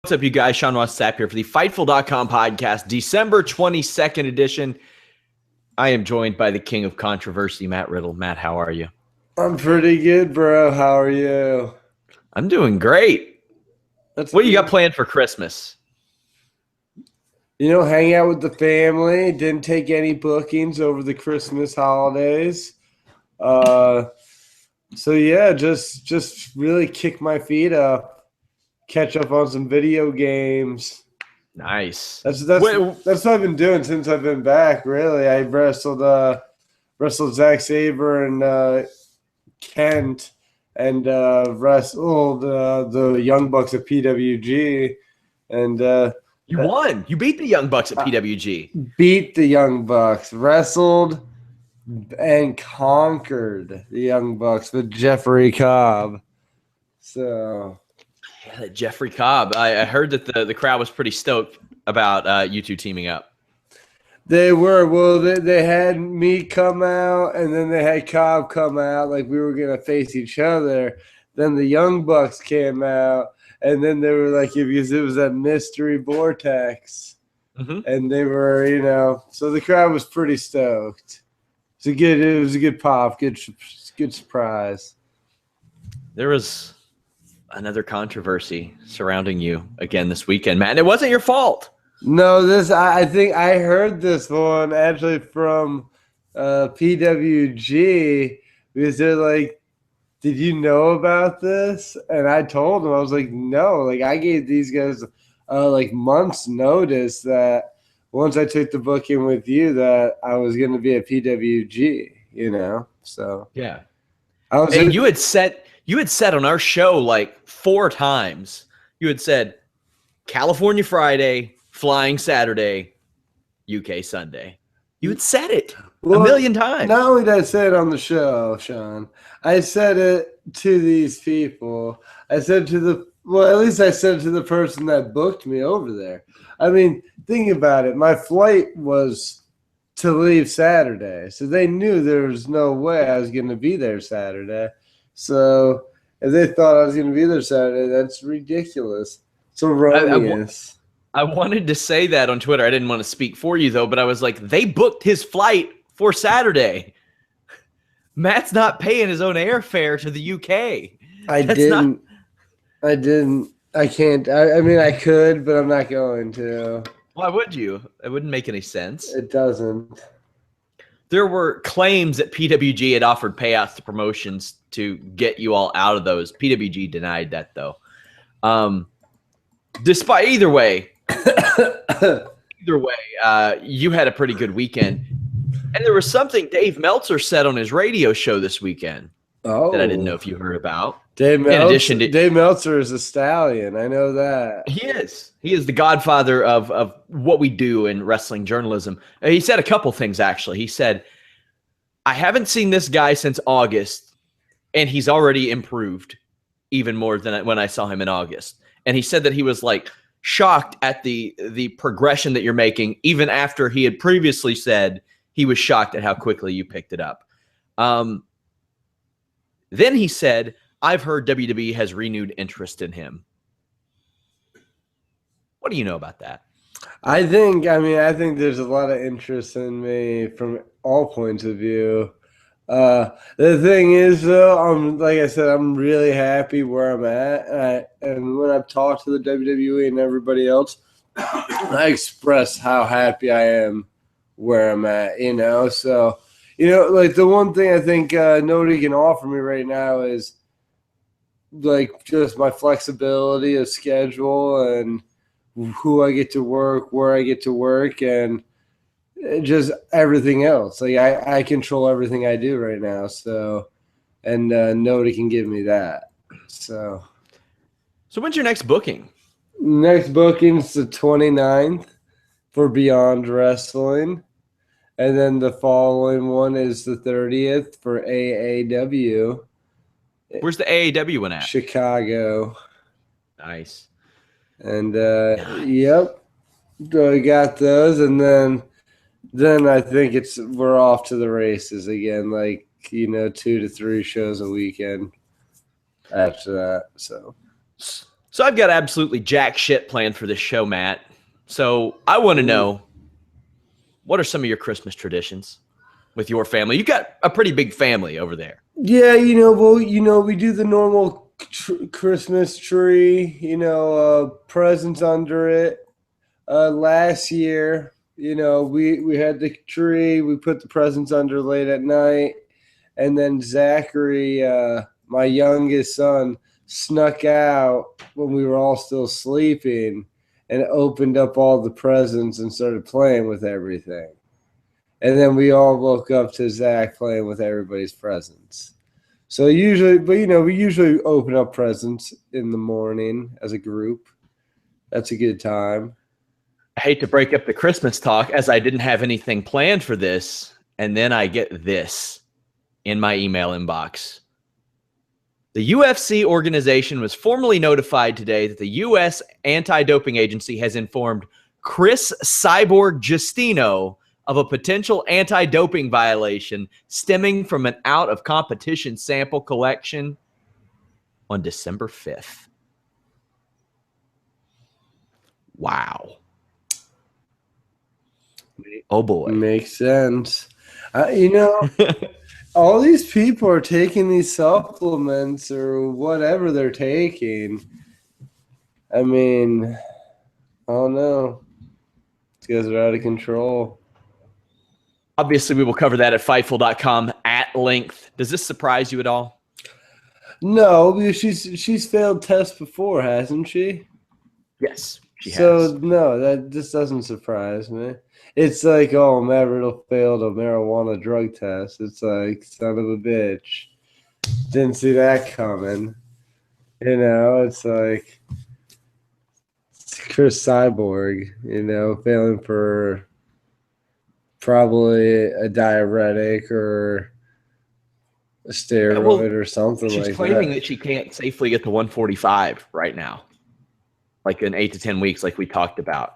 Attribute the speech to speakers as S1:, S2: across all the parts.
S1: What's up, you guys? Sean Ross Sapp here for the Fightful.com podcast, December 22nd edition. I am joined by the king of controversy, Matt Riddle. Matt, how are you?
S2: I'm pretty good, bro. How are you?
S1: I'm doing great. What do you got planned for Christmas?
S2: Hang out with the family. Didn't take any bookings over the Christmas holidays. So yeah, just really kick my feet up. Catch up on some video games.
S1: Nice.
S2: That's what I've been doing since I've been back. Really, I wrestled Zack Sabre and Kent, and wrestled the Young Bucks at PWG, and
S1: you won. You beat the Young Bucks at PWG.
S2: Beat the Young Bucks. Wrestled and conquered the Young Bucks with Jeffrey Cobb. So.
S1: Yeah, that Jeffrey Cobb. I heard that the crowd was pretty stoked about you two teaming up.
S2: They were. Well, they had me come out, and then they had Cobb come out like we were going to face each other. Then the Young Bucks came out, and then they were like, because it was that mystery vortex. Mm-hmm. And they were, so the crowd was pretty stoked. It was a good pop, good surprise.
S1: There was another controversy surrounding you again this weekend, Matt. And it wasn't your fault.
S2: No, I think I heard this one actually from PWG, because they're like, "Did you know about this?" And I told them, I was like, "No, like I gave these guys like months notice that once I took the booking with you that I was going to be at PWG, So
S1: yeah, and you had said on our show like 4 times. You had said California Friday, flying Saturday, UK Sunday. You had said it a million times.
S2: Not only did I say it on the show, Sean, I said it to these people. I said at least I said it to the person that booked me over there. I mean, think about it. My flight was to leave Saturday, so they knew there was no way I was going to be there Saturday. So if they thought I was going to be there Saturday, that's ridiculous. It's erroneous.
S1: I wanted to say that on Twitter. I didn't want to speak for you, though, but I was like, they booked his flight for Saturday. Matt's not paying his own airfare to the UK.
S2: I didn't. I can't. I mean, I could, but I'm not going to.
S1: Why would you? It wouldn't make any sense.
S2: It doesn't.
S1: There were claims that PWG had offered payouts to promotions to get you all out of those. PWG denied that, though. Despite either way, you had a pretty good weekend. And there was something Dave Meltzer said on his radio show this weekend that I didn't know if you heard about.
S2: Dave Meltzer is a stallion. I know that.
S1: He is. He is the godfather of what we do in wrestling journalism. He said a couple things, actually. He said, I haven't seen this guy since August, and he's already improved even more than when I saw him in August. And he said that he was like shocked at the progression that you're making, even after he had previously said he was shocked at how quickly you picked it up. Then he said, I've heard WWE has renewed interest in him. What do you know about that?
S2: I think there's a lot of interest in me from all points of view. The thing is, though, like I said, I'm really happy where I'm at. And when I've talked to the WWE and everybody else, I express how happy I am where I'm at, So, like the one thing I think nobody can offer me right now is like just my flexibility of schedule and who I get to work, where I get to work, and just everything else. Like I control everything I do right now. So, and nobody can give me that. So
S1: when's your next booking?
S2: Next booking's the 29th for Beyond Wrestling. And then the following one is the 30th for AAW.
S1: Where's the AAW one at?
S2: Chicago.
S1: Nice.
S2: And yep, I got those, and then I think we're off to the races again. Like 2 to 3 shows a weekend after that. So
S1: So I've got absolutely jack shit planned for this show, Matt. So I want to know, what are some of your Christmas traditions with your family? You got a pretty big family over there.
S2: Yeah, we do the normal Christmas tree, presents under it. Last year, we had the tree, we put the presents under late at night, and then Zachary, my youngest son, snuck out when we were all still sleeping and opened up all the presents and started playing with everything. And then we all woke up to Zach playing with everybody's presents. So we usually open up presents in the morning as a group. That's a good time.
S1: I hate to break up the Christmas talk as I didn't have anything planned for this. And then I get this in my email inbox. The UFC organization was formally notified today that the U.S. Anti-Doping Agency has informed Chris Cyborg Justino of a potential anti-doping violation stemming from an out-of-competition sample collection on December 5th. Wow. Oh, boy.
S2: Makes sense. All these people are taking these supplements or whatever they're taking. I mean, I don't know. These guys are out of control.
S1: Obviously, we will cover that at Fightful.com at length. Does this surprise you at all?
S2: No, because she's failed tests before, hasn't she?
S1: Yes, she has.
S2: So, no, that just doesn't surprise me. It's like, oh, Matt Riddle failed a marijuana drug test. It's like, son of a bitch. Didn't see that coming. It's like it's Chris Cyborg, failing for probably a diuretic or a steroid or something like that.
S1: She's claiming that she can't safely get to 145 right now, like in 8 to 10 weeks, like we talked about.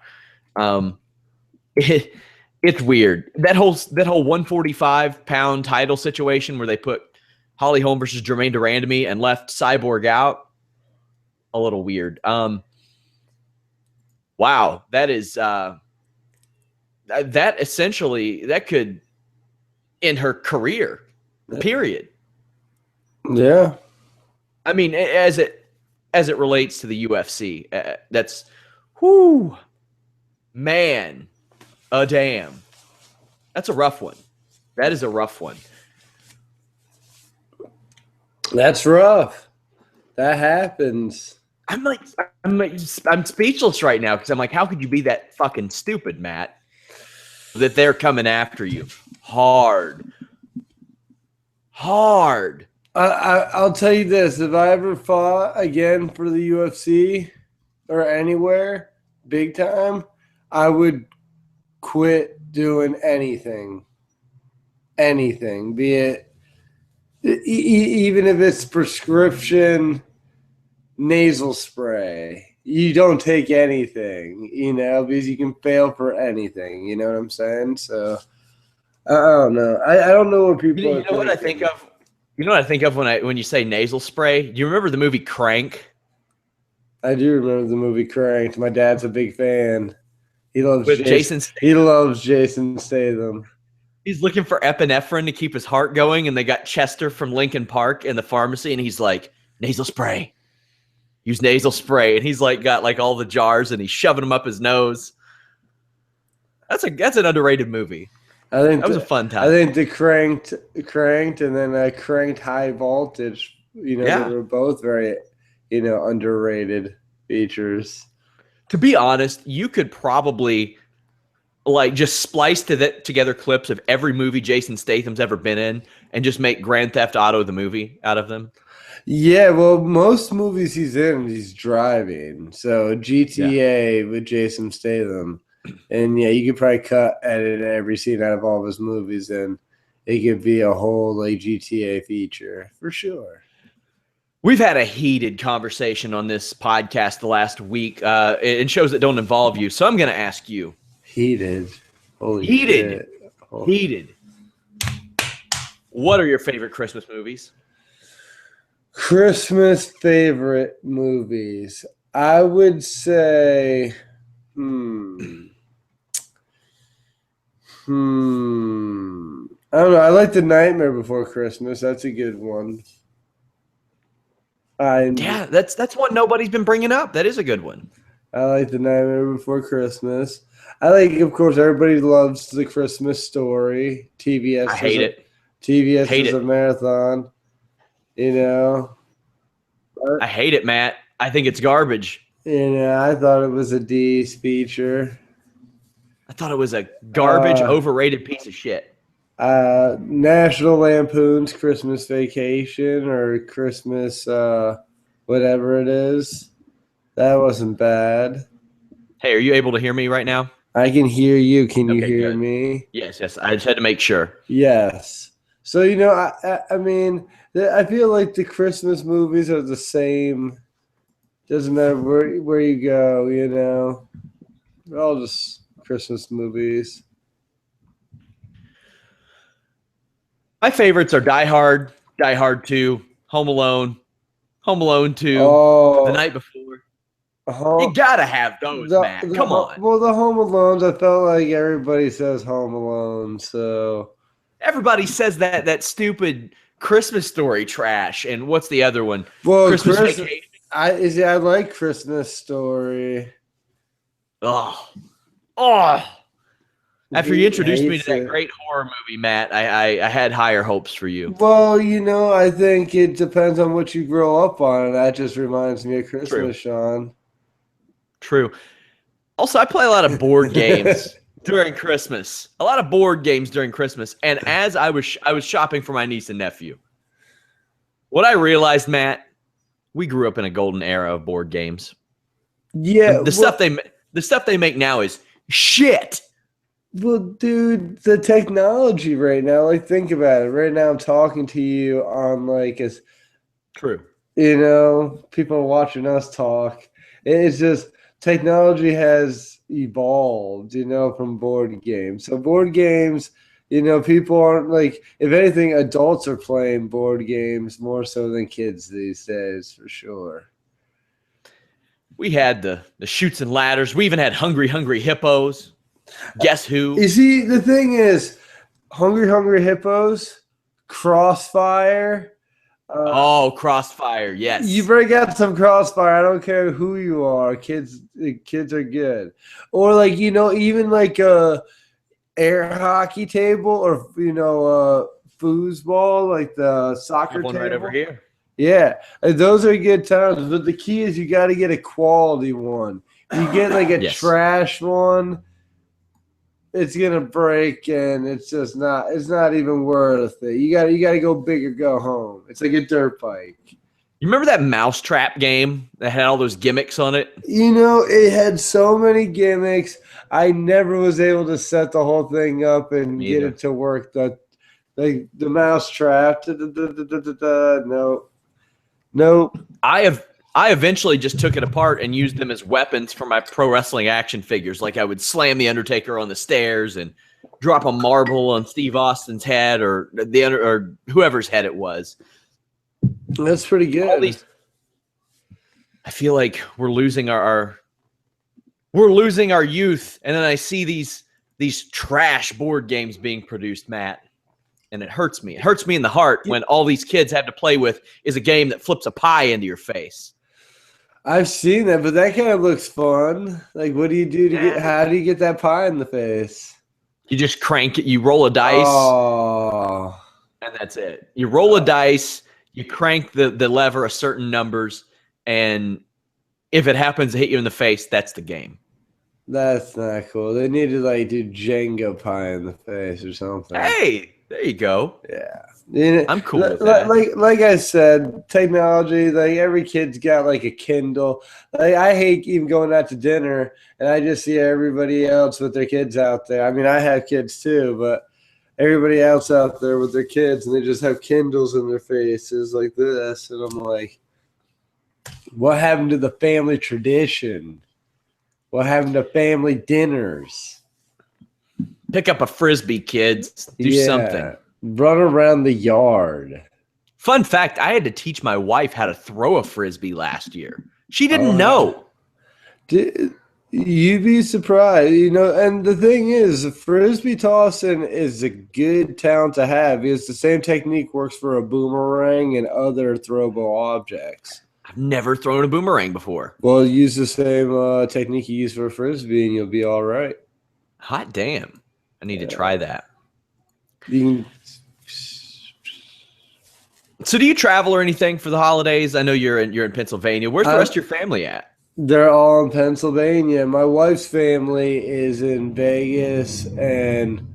S1: It's weird. That whole 145-pound title situation where they put Holly Holm versus Jermaine Durandamy and left Cyborg out, a little weird. Wow, that is that essentially that could end her career. Period.
S2: Yeah.
S1: I mean, as it relates to the UFC, that's whoo, man. Damn. That's a rough one. That is a rough one.
S2: That's rough. That happens.
S1: I'm speechless right now because I'm like, how could you be that fucking stupid, Matt? That they're coming after you hard.
S2: I'll tell you this: if I ever fought again for the UFC or anywhere, big time, I would quit doing anything, be it even if it's prescription nasal spray. You don't take anything, because you can fail for anything. You know what I'm saying? So I don't know. I don't know what people.
S1: You know what I think of? You know what I think of when you say nasal spray? Do you remember the movie Crank?
S2: I do remember the movie Crank. My dad's a big fan. He loves
S1: Jason Statham.
S2: He loves Jason Statham.
S1: He's looking for epinephrine to keep his heart going, and they got Chester from Lincoln Park in the pharmacy, and he's like, nasal spray. Use nasal spray. And he's like got like all the jars, and he's shoving them up his nose. That's an underrated movie.
S2: I think
S1: that was a fun time.
S2: I think the Cranked, and then Cranked High Voltage, they were both very, underrated features.
S1: To be honest, you could probably like just splice together clips of every movie Jason Statham's ever been in and just make Grand Theft Auto the movie out of them.
S2: Yeah, well, most movies he's in, he's driving. So GTA with Jason Statham. And yeah, you could probably edit every scene out of all of his movies, and it could be a whole like GTA feature for sure.
S1: We've had a heated conversation on this podcast the last week in shows that don't involve you. So I'm going to ask you.
S2: Heated.
S1: Heated. What are your favorite Christmas movies?
S2: Christmas favorite movies. I would say, I don't know. I like The Nightmare Before Christmas. That's a good one.
S1: Yeah, that's one nobody's been bringing up. That is a good one.
S2: I like The Nightmare Before Christmas. I like, of course, everybody loves The Christmas Story. TBS.
S1: I hate it.
S2: TBS
S1: Hate
S2: is
S1: it.
S2: a marathon. You know.
S1: I hate it, Matt. I think it's garbage.
S2: I thought it was a D's feature.
S1: I thought it was a garbage, overrated piece of shit.
S2: National Lampoon's Christmas Vacation or Christmas whatever it is. That wasn't bad.
S1: Hey, are you able to hear me right now?
S2: I can hear you. Can you
S1: Okay,
S2: hear
S1: good.
S2: me?
S1: Yes. I just had to make sure.
S2: Yes. So, I mean, I feel like the Christmas movies are the same. Doesn't matter where you go, They're all just Christmas movies.
S1: My favorites are Die Hard, Die Hard 2, Home Alone, Home Alone 2, The Night Before. You gotta have those, Matt. Come on.
S2: Well, the Home Alones, I felt like everybody says Home Alone, so
S1: Everybody says that stupid Christmas Story trash. And what's the other one?
S2: well,
S1: Christmas Vacation.
S2: I like Christmas Story.
S1: Oh. After you introduced me to that great horror movie, Matt, I had higher hopes for you.
S2: Well, I think it depends on what you grow up on, and that just reminds me of Christmas,
S1: True.
S2: Sean.
S1: True. Also, I play a lot of board games during Christmas. A lot of board games during Christmas. And as I was shopping for my niece and nephew, what I realized, Matt, we grew up in a golden era of board games.
S2: Yeah,
S1: The stuff they make now is shit.
S2: Well, dude, the technology right now, like, think about it. Right now, I'm talking to you on,
S1: True.
S2: People are watching us talk. It's just technology has evolved, from board games. So board games, people aren't if anything, adults are playing board games more so than kids these days, for sure.
S1: We had the Chutes and Ladders. We even had Hungry Hungry Hippos. Guess who?
S2: You see, the thing is, Hungry Hungry Hippos, Crossfire.
S1: Crossfire, yes.
S2: You break out some Crossfire. I don't care who you are. Kids are good. Or even a air hockey table or foosball, like the soccer
S1: one
S2: table
S1: right over here.
S2: Yeah, those are good times. But the key is you got to get a quality one. You get a trash one, it's gonna break, and it's just not. It's not even worth it. You got to go big or go home. It's like a dirt bike.
S1: You remember that Mousetrap game that had all those gimmicks on it?
S2: It had so many gimmicks. I never was able to set the whole thing up and get it to work. The Mousetrap. Nope.
S1: I eventually just took it apart and used them as weapons for my pro wrestling action figures. Like I would slam the Undertaker on the stairs and drop a marble on Steve Austin's head or whoever's head it was.
S2: That's pretty good.
S1: I feel like we're losing our youth, and then I see these trash board games being produced, Matt. And it hurts me. It hurts me in the heart when all these kids have to play with is a game that flips a pie into your face.
S2: I've seen that, but that kind of looks fun. Like, what do you do how do you get that pie in the face?
S1: You just crank it. You roll a dice.
S2: Oh.
S1: And that's it. You roll a dice. You crank the lever a certain numbers. And if it happens to hit you in the face, that's the game.
S2: That's not cool. They need to, do Jenga pie in the face or something.
S1: Hey, there you go.
S2: Yeah.
S1: I'm cool with that.
S2: Like I said, technology, every kid's got a Kindle. I hate even going out to dinner and I just see everybody else with their kids out there. I mean, I have kids too, but everybody else out there with their kids and they just have Kindles in their faces like this. And I'm like, what happened to the family tradition? What happened to family dinners?
S1: Pick up a Frisbee, kids. Do something.
S2: Run around the yard.
S1: Fun fact, I had to teach my wife how to throw a Frisbee last year. She didn't know.
S2: You'd be surprised, and the thing is, frisbee tossing is a good talent to have because the same technique works for a boomerang and other throwable objects.
S1: I've never thrown a boomerang before.
S2: Well, use the same technique you use for a frisbee and you'll be all right.
S1: Hot damn. I need to try that. So do you travel or anything for the holidays? I know you're in Pennsylvania. Where's the rest of your family at?
S2: They're all in Pennsylvania. My wife's family is in Vegas and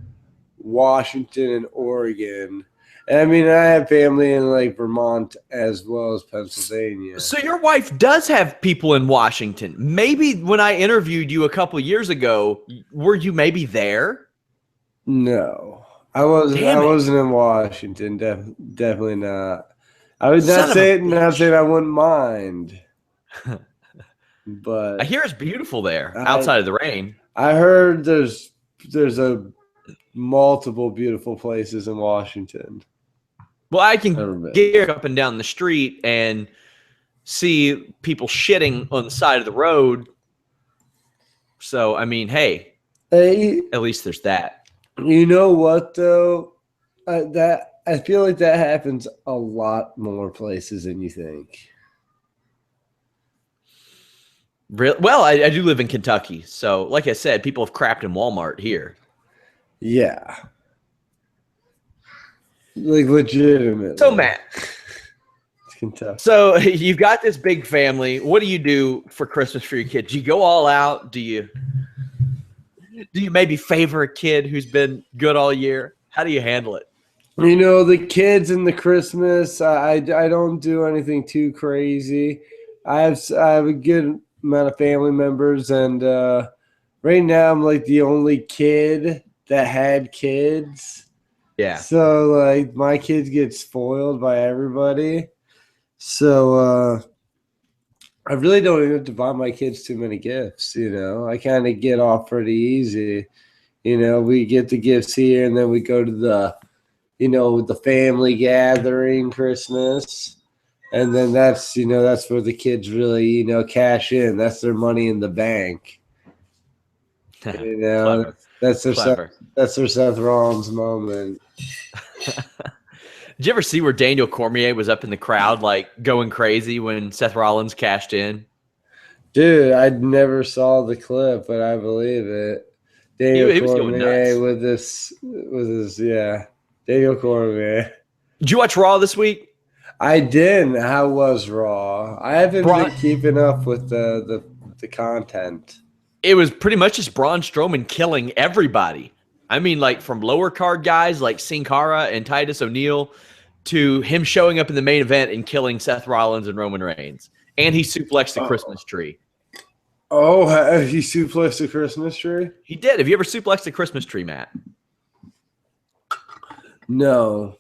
S2: Washington and Oregon. And I mean, I have family in like Vermont as well as Pennsylvania.
S1: So your wife does have people in Washington. Maybe when I interviewed you a couple of years ago, were you maybe there?
S2: No, I wasn't. I wasn't in Washington. Definitely not. I would not saying I wouldn't mind. But
S1: I hear it's beautiful there outside of the rain.
S2: I heard there's a multiple beautiful places in Washington.
S1: Well, I can get up and down the street and see people shitting on the side of the road. So, I mean, hey, at least there's that.
S2: You know what, though? I feel like that happens a lot more places than you think.
S1: Really? Well, I do live in Kentucky. So, like I said, people have crapped in Walmart here.
S2: Yeah. Like, legitimately.
S1: So, Matt.
S2: It's Kentucky.
S1: So, you've got this big family. What do you do for Christmas for your kids? Do you go all out? Do you maybe favor a kid who's been good all year? How do you handle it?
S2: The kids and the Christmas, I don't do anything too crazy. I have a good amount of family members, and right now I'm like the only kid that had kids.
S1: Yeah.
S2: So like my kids get spoiled by everybody. So I really don't even have to buy my kids too many gifts, I kind of get off pretty easy. We get the gifts here and then we go to the family gathering Christmas. And then that's where the kids really, cash in. That's their money in the bank.
S1: Clever.
S2: That's their Seth Rollins moment.
S1: Did you ever see where Daniel Cormier was up in the crowd, like going crazy when Seth Rollins cashed in?
S2: Dude, I never saw the clip, but I believe it. Daniel Cormier with this, Daniel Cormier.
S1: Did you watch Raw this week?
S2: I didn't. How was Raw? I haven't been keeping up with the content.
S1: It was pretty much just Braun Strowman killing everybody. I mean, like from lower card guys like Sin Cara and Titus O'Neil to him showing up in the main event and killing Seth Rollins and Roman Reigns. And he suplexed the Christmas tree.
S2: Oh, he suplexed the Christmas tree?
S1: He did. Have you ever suplexed the Christmas tree, Matt?
S2: No.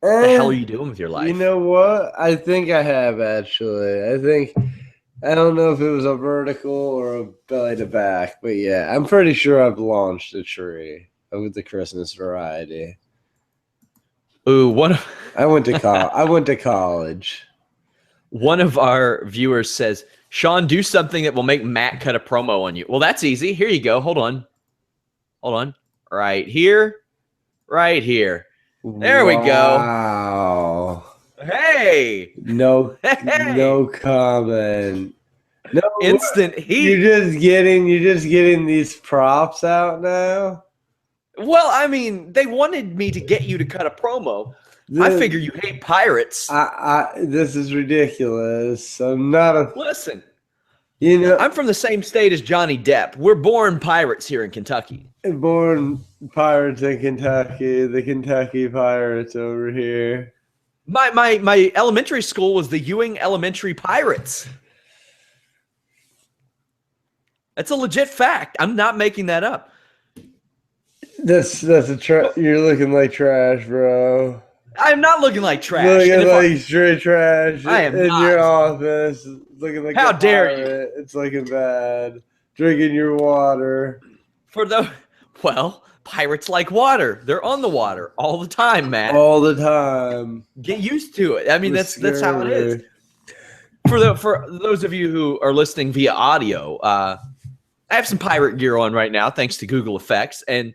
S1: What the hell are you doing with your life?
S2: You know what? I think I have, actually. I don't know if it was a vertical or a belly to back, but yeah, I'm pretty sure I've launched a tree with the Christmas variety.
S1: Ooh,
S2: I went to college.
S1: One of our viewers says, Sean, do something that will make Matt cut a promo on you. Well, that's easy. Here you go. Hold on. Right here. There we go.
S2: Wow.
S1: Hey.
S2: No comment. No
S1: instant heat.
S2: You're just getting these props out now.
S1: Well, I mean, they wanted me to get you to cut a promo. I figure you hate pirates.
S2: This is ridiculous. I'm not a
S1: listen. I'm from the same state as Johnny Depp. We're born pirates here in Kentucky.
S2: Born pirates in Kentucky. The Kentucky Pirates over here.
S1: My elementary school was the Ewing Elementary Pirates. That's a legit fact. I'm not making that up.
S2: That's you're looking like trash, bro.
S1: I'm not looking like trash.
S2: Looking like straight trash.
S1: I am
S2: in
S1: not.
S2: Your office. Looking like
S1: how dare you?
S2: It's looking bad. Drinking your water.
S1: Pirates like water. They're on the water all the time, Matt.
S2: All the time.
S1: Get used to it. I mean, that's how it is. For those of you who are listening via audio, I have some pirate gear on right now, thanks to Google Effects, and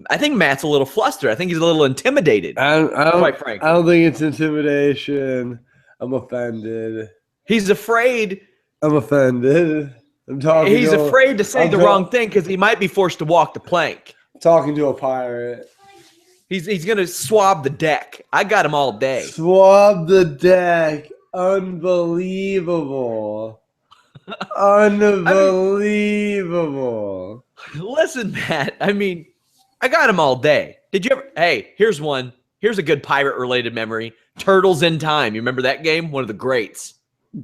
S1: I think Matt's a little flustered. I think he's a little intimidated. Quite frankly,
S2: I don't think it's intimidation. I'm offended.
S1: He's afraid.
S2: I'm offended. I'm talking.
S1: He's afraid to say the wrong thing because he might be forced to walk the plank.
S2: Talking to a pirate.
S1: He's gonna swab the deck. I got him all day.
S2: Swab the deck. Unbelievable. Unbelievable.
S1: Listen, Matt. I mean, I got him all day. Did you ever? Hey, here's one. Here's a good pirate-related memory. Turtles in Time. You remember that game? One of the greats.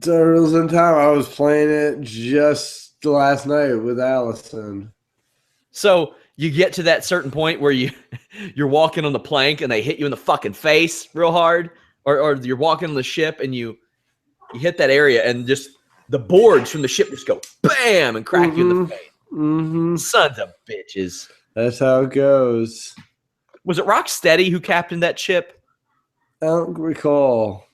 S2: Turtles in Time. I was playing it just last night with Allison.
S1: So you get to that certain point where you're walking on the plank and they hit you in the fucking face real hard, or you're walking on the ship and you hit that area and just the boards from the ship just go bam and crack you in the face.
S2: Mm-hmm.
S1: Sons of bitches.
S2: That's how it goes.
S1: Was it Rocksteady who captained that ship?
S2: I don't recall.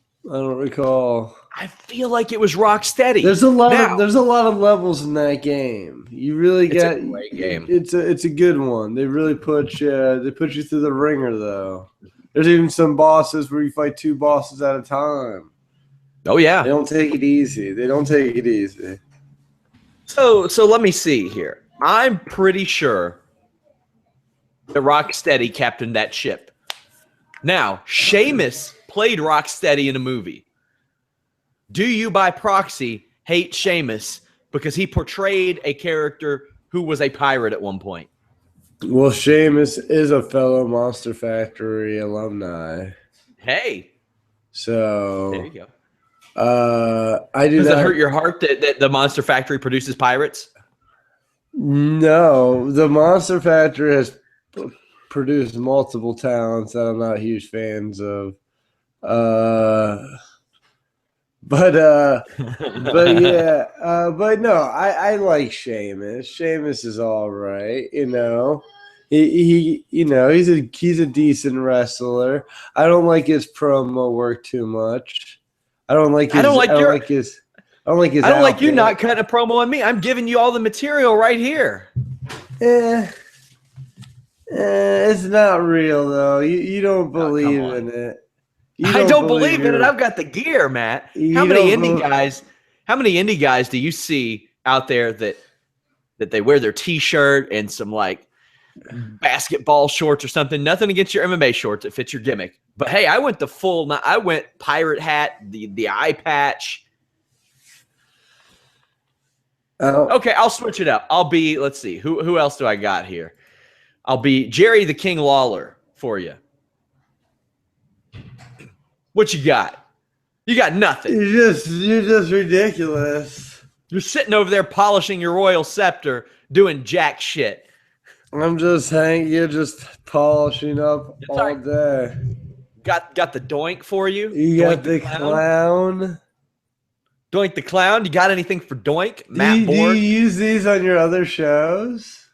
S1: I feel like it was Rocksteady.
S2: There's a lot of levels in that game. You really get
S1: a great game.
S2: It's a good one. They really put you through the ringer though. There's even some bosses where you fight 2 bosses at a time.
S1: Oh yeah.
S2: They don't take it easy.
S1: So let me see here. I'm pretty sure that Rocksteady captained that ship. Now, Sheamus played Rocksteady in a movie. Do you, by proxy, hate Sheamus because he portrayed a character who was a pirate at one point?
S2: Well, Sheamus is a fellow Monster Factory alumni.
S1: Hey.
S2: So
S1: there you go.
S2: Does
S1: it hurt your heart that the Monster Factory produces pirates?
S2: No, the Monster Factory has produced multiple talents that I'm not huge fans of. But no, I like Sheamus. Sheamus is all right, you know. He's a decent wrestler. I don't like his promo work too much. I don't like you
S1: not cutting a promo on me. I'm giving you all the material right here.
S2: It's not real though. You don't believe in it.
S1: I don't believe in it. I've got the gear, Matt. How many indie guys do you see out there that they wear their t-shirt and some like basketball shorts or something? Nothing against your MMA shorts that fits your gimmick. But hey, I went pirate hat, the eye patch. Okay, I'll switch it up. Let's see. Who else do I got here? I'll be Jerry the King Lawler for you. What you got? You got nothing.
S2: You're just ridiculous.
S1: You're sitting over there polishing your royal scepter, doing jack shit.
S2: You're just polishing up all day.
S1: Got the doink for you?
S2: You got the clown?
S1: Doink the clown? You got anything for doink?
S2: Do you use these on your other shows?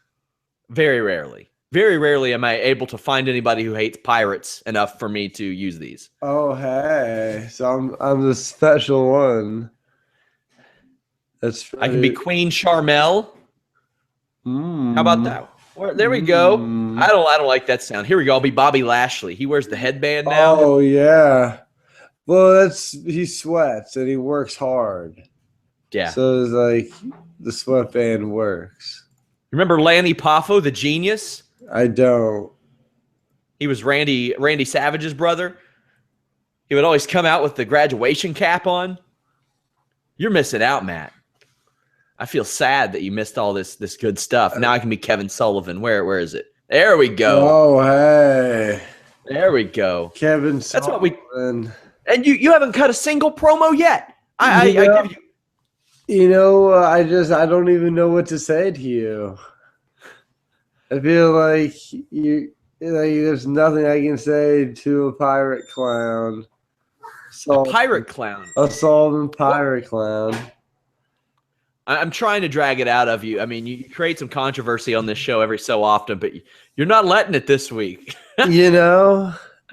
S1: Very rarely. Very rarely am I able to find anybody who hates pirates enough for me to use these.
S2: Oh, hey. So I'm the special one. I
S1: can be Queen Charmel. How about that? There we go. I don't like that sound. Here we go. I'll be Bobby Lashley. He wears the headband now.
S2: Oh, yeah. Well, he sweats and he works hard.
S1: Yeah.
S2: So it's like the sweatband works.
S1: Remember Lanny Poffo, the genius?
S2: I don't.
S1: He was Randy Savage's brother. He would always come out with the graduation cap on. You're missing out, Matt. I feel sad that you missed all this good stuff. Now I can be Kevin Sullivan. Where is it? There we go.
S2: Oh, hey.
S1: There we go.
S2: Kevin
S1: That's
S2: Sullivan.
S1: what we. And you haven't cut a single promo yet. I give you.
S2: I don't even know what to say to you. I feel like there's nothing I can say to a pirate clown.
S1: A pirate clown.
S2: A solving pirate clown.
S1: I'm trying to drag it out of you. I mean, you create some controversy on this show every so often, but you're not letting it this week.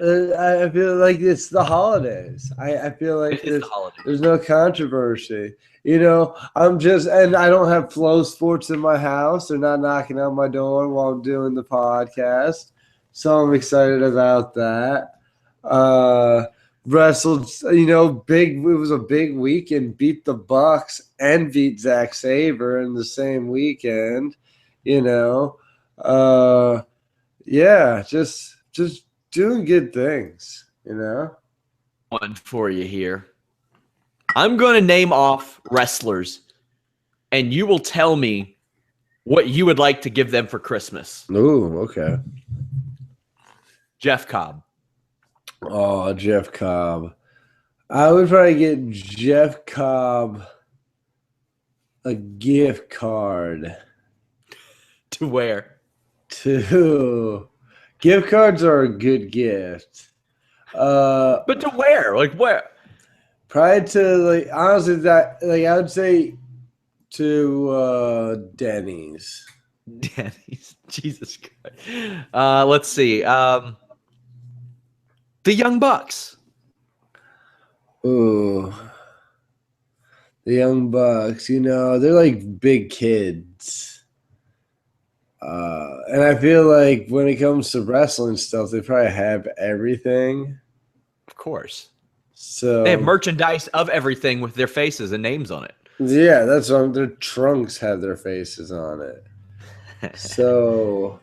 S2: I feel like it's the holidays. I feel like
S1: It is the holiday.
S2: there's no controversy. And I don't have Flow Sports in my house. They're not knocking on my door while I'm doing the podcast. So I'm excited about that. Wrestled, it was a big weekend. Beat the Bucks and beat Zack Sabre in the same weekend. Yeah, just doing good things.
S1: One for you here. I'm going to name off wrestlers, and you will tell me what you would like to give them for Christmas.
S2: Ooh, okay.
S1: Jeff Cobb.
S2: Oh, Jeff Cobb. I would probably get Jeff Cobb a gift card.
S1: To where?
S2: Gift cards are a good gift.
S1: But to where? Like where?
S2: Probably to honestly I would say to Denny's.
S1: Denny's. Jesus Christ. Let's see. The Young Bucks.
S2: Ooh. The Young Bucks, they're like big kids. And I feel like when it comes to wrestling stuff, they probably have everything.
S1: Of course.
S2: So
S1: they have merchandise of everything with their faces and names on it.
S2: Yeah, that's what their trunks have their faces on it. So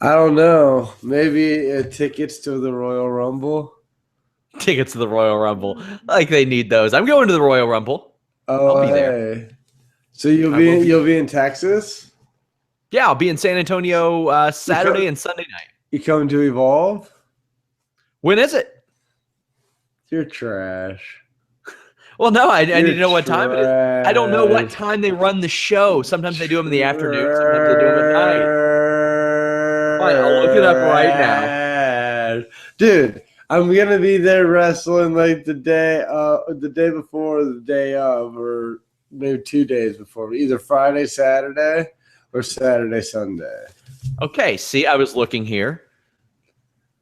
S2: I don't know. Maybe tickets to the Royal Rumble.
S1: Tickets to the Royal Rumble. Like they need those. I'm going to the Royal Rumble.
S2: Oh,
S1: I'll be there.
S2: So you'll be in Texas?
S1: Yeah, I'll be in San Antonio Saturday and Sunday night.
S2: You coming to Evolve?
S1: When is it?
S2: You're trash.
S1: Well, no, I need to know what time it is. I don't know what time they run the show. Sometimes they do them in the afternoon. Sometimes they do them at night. Fine, I'll look it up right now.
S2: Dude, I'm going to be there wrestling like the day before or the day of, or maybe 2 days before. Either Friday, Saturday, or Saturday, Sunday.
S1: Okay, see, I was looking here.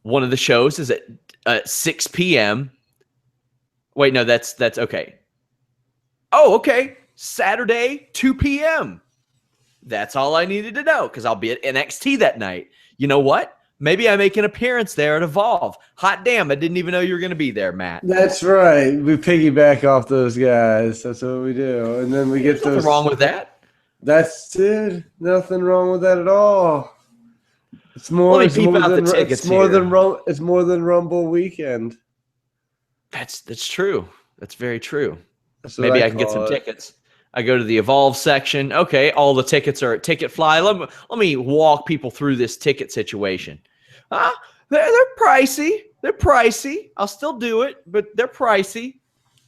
S1: One of the shows is at 6 p.m. Wait, no, that's okay. Oh, okay. Saturday, 2 p.m. That's all I needed to know because I'll be at NXT that night. You know what? Maybe I make an appearance there at Evolve. Hot damn, I didn't even know you were going to be there, Matt.
S2: That's right. We piggyback off those guys. That's what we do. And then we get those.
S1: Nothing wrong with that.
S2: That's it. Nothing wrong with that at all. It's more.
S1: Let me peep out the tickets
S2: It's more than Rumble weekend.
S1: That's true. That's very true.
S2: Maybe
S1: I can get some tickets. I go to the Evolve section. Okay, all the tickets are at Ticketfly. Let me walk people through this ticket situation. They're pricey. They're pricey. I'll still do it, but they're pricey.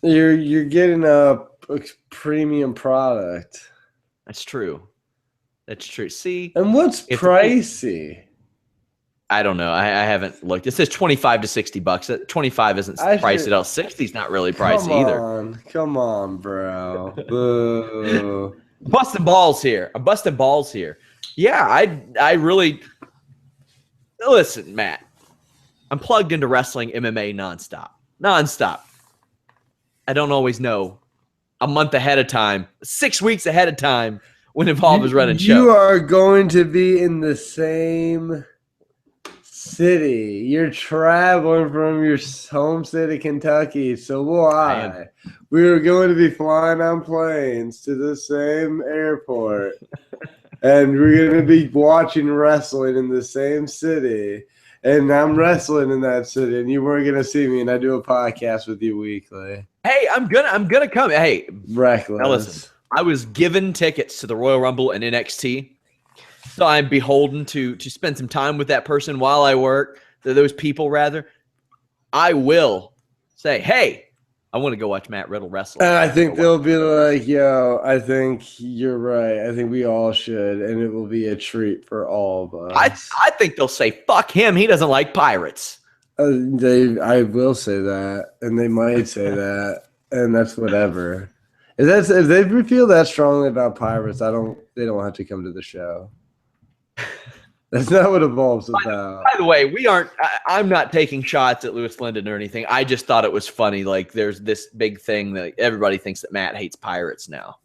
S2: You're getting a premium product.
S1: That's true. That's true. See,
S2: and what's pricey?
S1: I don't know. I haven't looked. It says $25 to $60. 25 isn't priced at all. 60 is not really pricey either.
S2: Come on, bro. Boo.
S1: Busting balls here. I'm busting balls here. Yeah, I really listen, Matt. I'm plugged into wrestling MMA nonstop. I don't always know a month ahead of time, 6 weeks ahead of time when Evolve is running shows.
S2: You are going to be in the same city. You're traveling from your home city, Kentucky. So why? We're going to be flying on planes to the same airport. And we're going to be watching wrestling in the same city. And I'm wrestling in that city. And you weren't going to see me. And I do a podcast with you weekly.
S1: Hey, I'm gonna come. Hey,
S2: reckless.
S1: Now listen, I was given tickets to the Royal Rumble and NXT. So I'm beholden to spend some time with that person while I work, those people rather. I will say, hey, I want to go watch Matt Riddle wrestle.
S2: And I think they'll be like, yo, I think you're right. I think we all should, and it will be a treat for all of us.
S1: I think they'll say, fuck him. He doesn't like pirates.
S2: I will say that, and they might say that, and that's whatever. If they feel that strongly about pirates, they don't have to come to the show. That's not what Evolve's about.
S1: By the way, we aren't. I'm not taking shots at Lewis Linden or anything. I just thought it was funny. Like, there's this big thing that everybody thinks that Matt hates pirates now.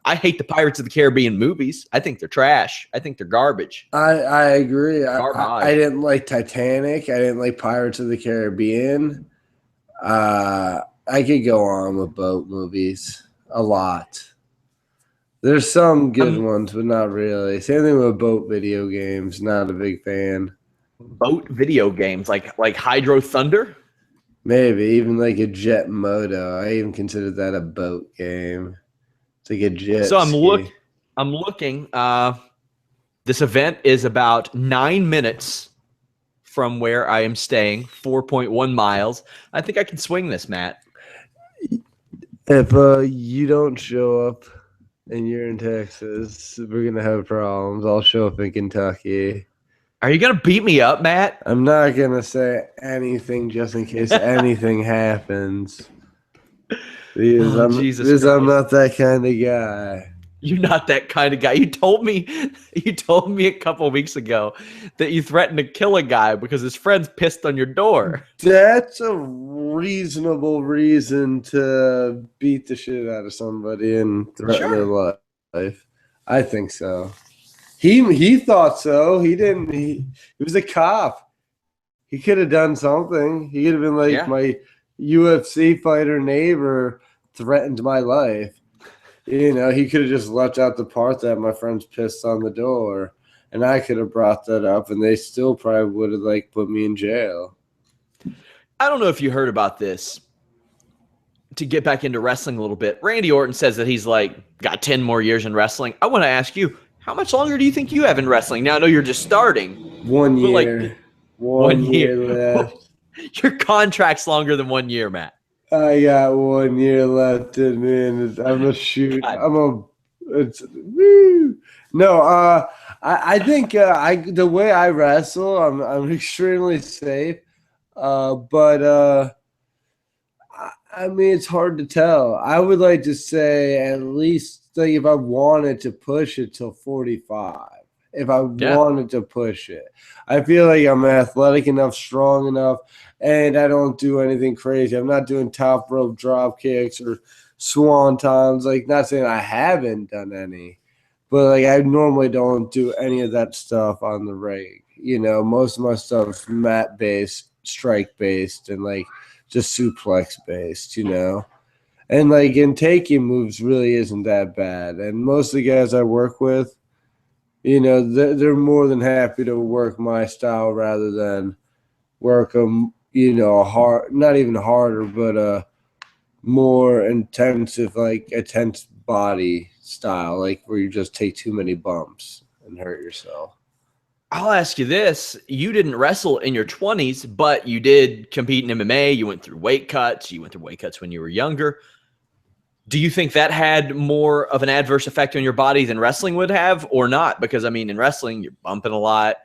S1: I hate the Pirates of the Caribbean movies. I think they're trash. I think they're garbage.
S2: I agree.
S1: Garbage.
S2: I didn't like Titanic. I didn't like Pirates of the Caribbean. I could go on with boat movies a lot. There's some good ones, but not really. Same thing with boat video games. Not a big fan.
S1: Boat video games like Hydro Thunder.
S2: Maybe even like a Jet Moto. I even consider that a boat game. It's like a jet.
S1: So I'm looking. This event is about 9 minutes from where I am staying, 4.1 miles. I think I can swing this, Matt.
S2: If you don't show up and you're in Texas, we're gonna have problems. I'll show up in Kentucky.
S1: Are you gonna beat me up, Matt?
S2: I'm not gonna say anything just in case anything happens. Because I'm not that kind of guy.
S1: You're not that kind of guy. You told me a couple of weeks ago that you threatened to kill a guy because his friends pissed on your door.
S2: That's a reasonable reason to beat the shit out of somebody and threaten their life. I think so. He thought so. He didn't. He was a cop. He could have done something. He could have been like, my UFC fighter neighbor threatened my life. You know, he could have just left out the part that my friends pissed on the door, and I could have brought that up, and they still probably would have like put me in jail.
S1: I don't know if you heard about this. To get back into wrestling a little bit, Randy Orton says that he's like got 10 more years in wrestling. I want to ask you, how much longer do you think you have in wrestling? Now I know you're just starting.
S2: 1 year.
S1: Like,
S2: one year left.
S1: Your contract's longer than 1 year, Matt.
S2: I got 1 year left in me, and I'm a shoot. No, I think the way I wrestle, I'm extremely safe. But I mean, it's hard to tell. I would like to say at least like if I wanted to push it till 45. If I wanted to push it, I feel like I'm athletic enough, strong enough, and I don't do anything crazy. I'm not doing top rope drop kicks or swantons. Like, not saying I haven't done any, but like I normally don't do any of that stuff on the ring. You know, most of my stuff is mat based, strike based, and like just suplex based. You know, and like in taking moves really isn't that bad. And most of the guys I work with, you know, they're more than happy to work my style rather than work them, you know, hard, not even harder, but more intensive, like a tense body style, like where you just take too many bumps and hurt yourself.
S1: I'll ask you this. You didn't wrestle in your 20s, but you did compete in MMA. You went through weight cuts. You went through weight cuts when you were younger. Do you think that had more of an adverse effect on your body than wrestling would have or not? Because, I mean, in wrestling, you're bumping a lot.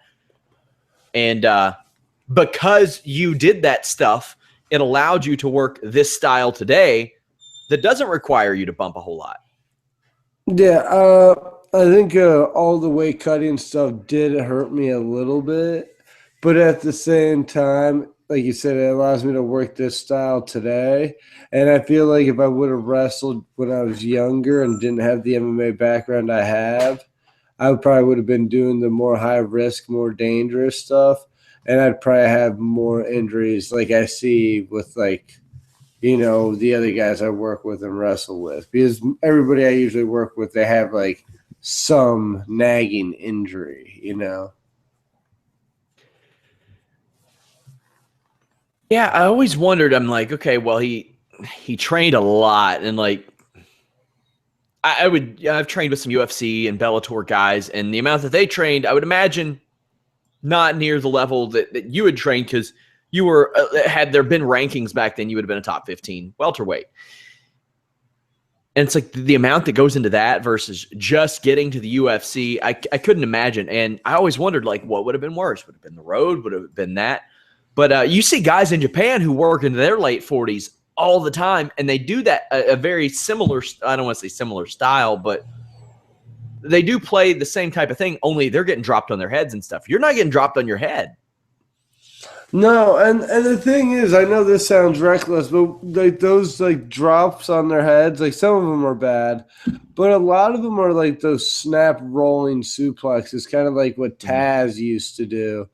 S1: And because you did that stuff, it allowed you to work this style today that doesn't require you to bump a whole lot.
S2: Yeah, I think all the weight cutting stuff did hurt me a little bit. But at the same time, like you said, it allows me to work this style today. And I feel like if I would have wrestled when I was younger and didn't have the MMA background I have, I probably would have been doing the more high risk, more dangerous stuff. And I'd probably have more injuries like I see with like, you know, the other guys I work with and wrestle with. Because everybody I usually work with, they have like some nagging injury, you know?
S1: Yeah, I always wondered. I'm like, okay, well, he trained a lot, and like, I've trained with some UFC and Bellator guys, and the amount that they trained, I would imagine, not near the level that you had trained, because you were had there been rankings back then, you would have been a top 15 welterweight. And it's like the amount that goes into that versus just getting to the UFC, I couldn't imagine. And I always wondered, like, what would have been worse? Would it have been the road? Would it have been that? But you see guys in Japan who work into their late 40s all the time, and they do that a very similar, I don't want to say similar style, but they do play the same type of thing, only they're getting dropped on their heads and stuff. You're not getting dropped on your head.
S2: No, and the thing is, I know this sounds reckless, but like those like drops on their heads, like some of them are bad, but a lot of them are like those snap rolling suplexes, kind of like what Taz used to do.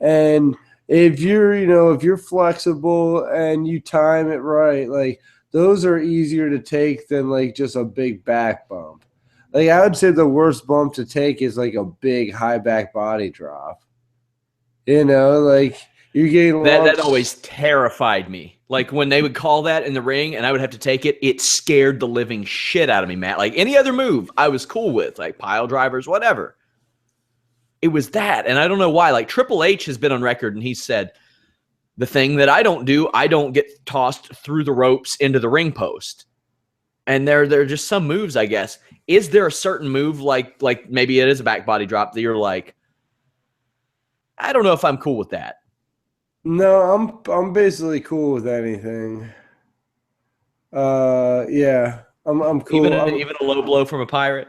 S2: And if you're flexible and you time it right, like those are easier to take than like just a big back bump. Like I would say the worst bump to take is like a big high back body drop. Like you're getting
S1: that always terrified me. Like when they would call that in the ring and I would have to take it, it scared the living shit out of me, Matt. Like any other move I was cool with, like pile drivers, whatever. It was that, and I don't know why. Like Triple H has been on record and he said, the thing that I don't do, I don't get tossed through the ropes into the ring post. And there are just some moves, I guess. Is there a certain move like maybe it is a back body drop that you're like, I don't know if I'm cool with that?
S2: No, I'm basically cool with anything. Yeah, I'm cool.
S1: Even a low blow from a pirate.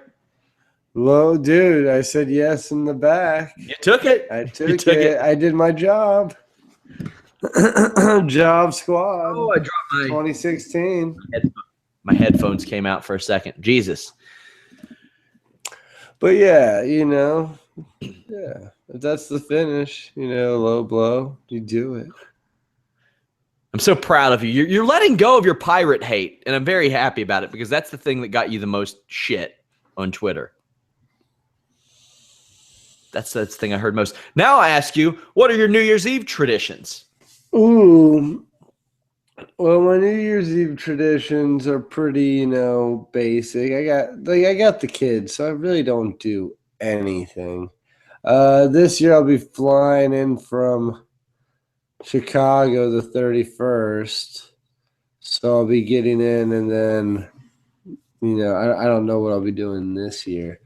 S2: Low, dude. I said yes in the back.
S1: You took it.
S2: I took it. I did my job. Job squad.
S1: Oh, I dropped my
S2: 2016.
S1: My headphones came out for a second. Jesus.
S2: But yeah, yeah, if that's the finish, low blow, you do it.
S1: I'm so proud of you. You're letting go of your pirate hate, and I'm very happy about it because that's the thing that got you the most shit on Twitter. That's the thing I heard most. Now I ask you, what are your New Year's Eve traditions?
S2: Ooh. Well, my New Year's Eve traditions are pretty, basic. I got the kids, so I really don't do anything. This year I'll be flying in from Chicago the 31st, so I'll be getting in, and then, I don't know what I'll be doing this year.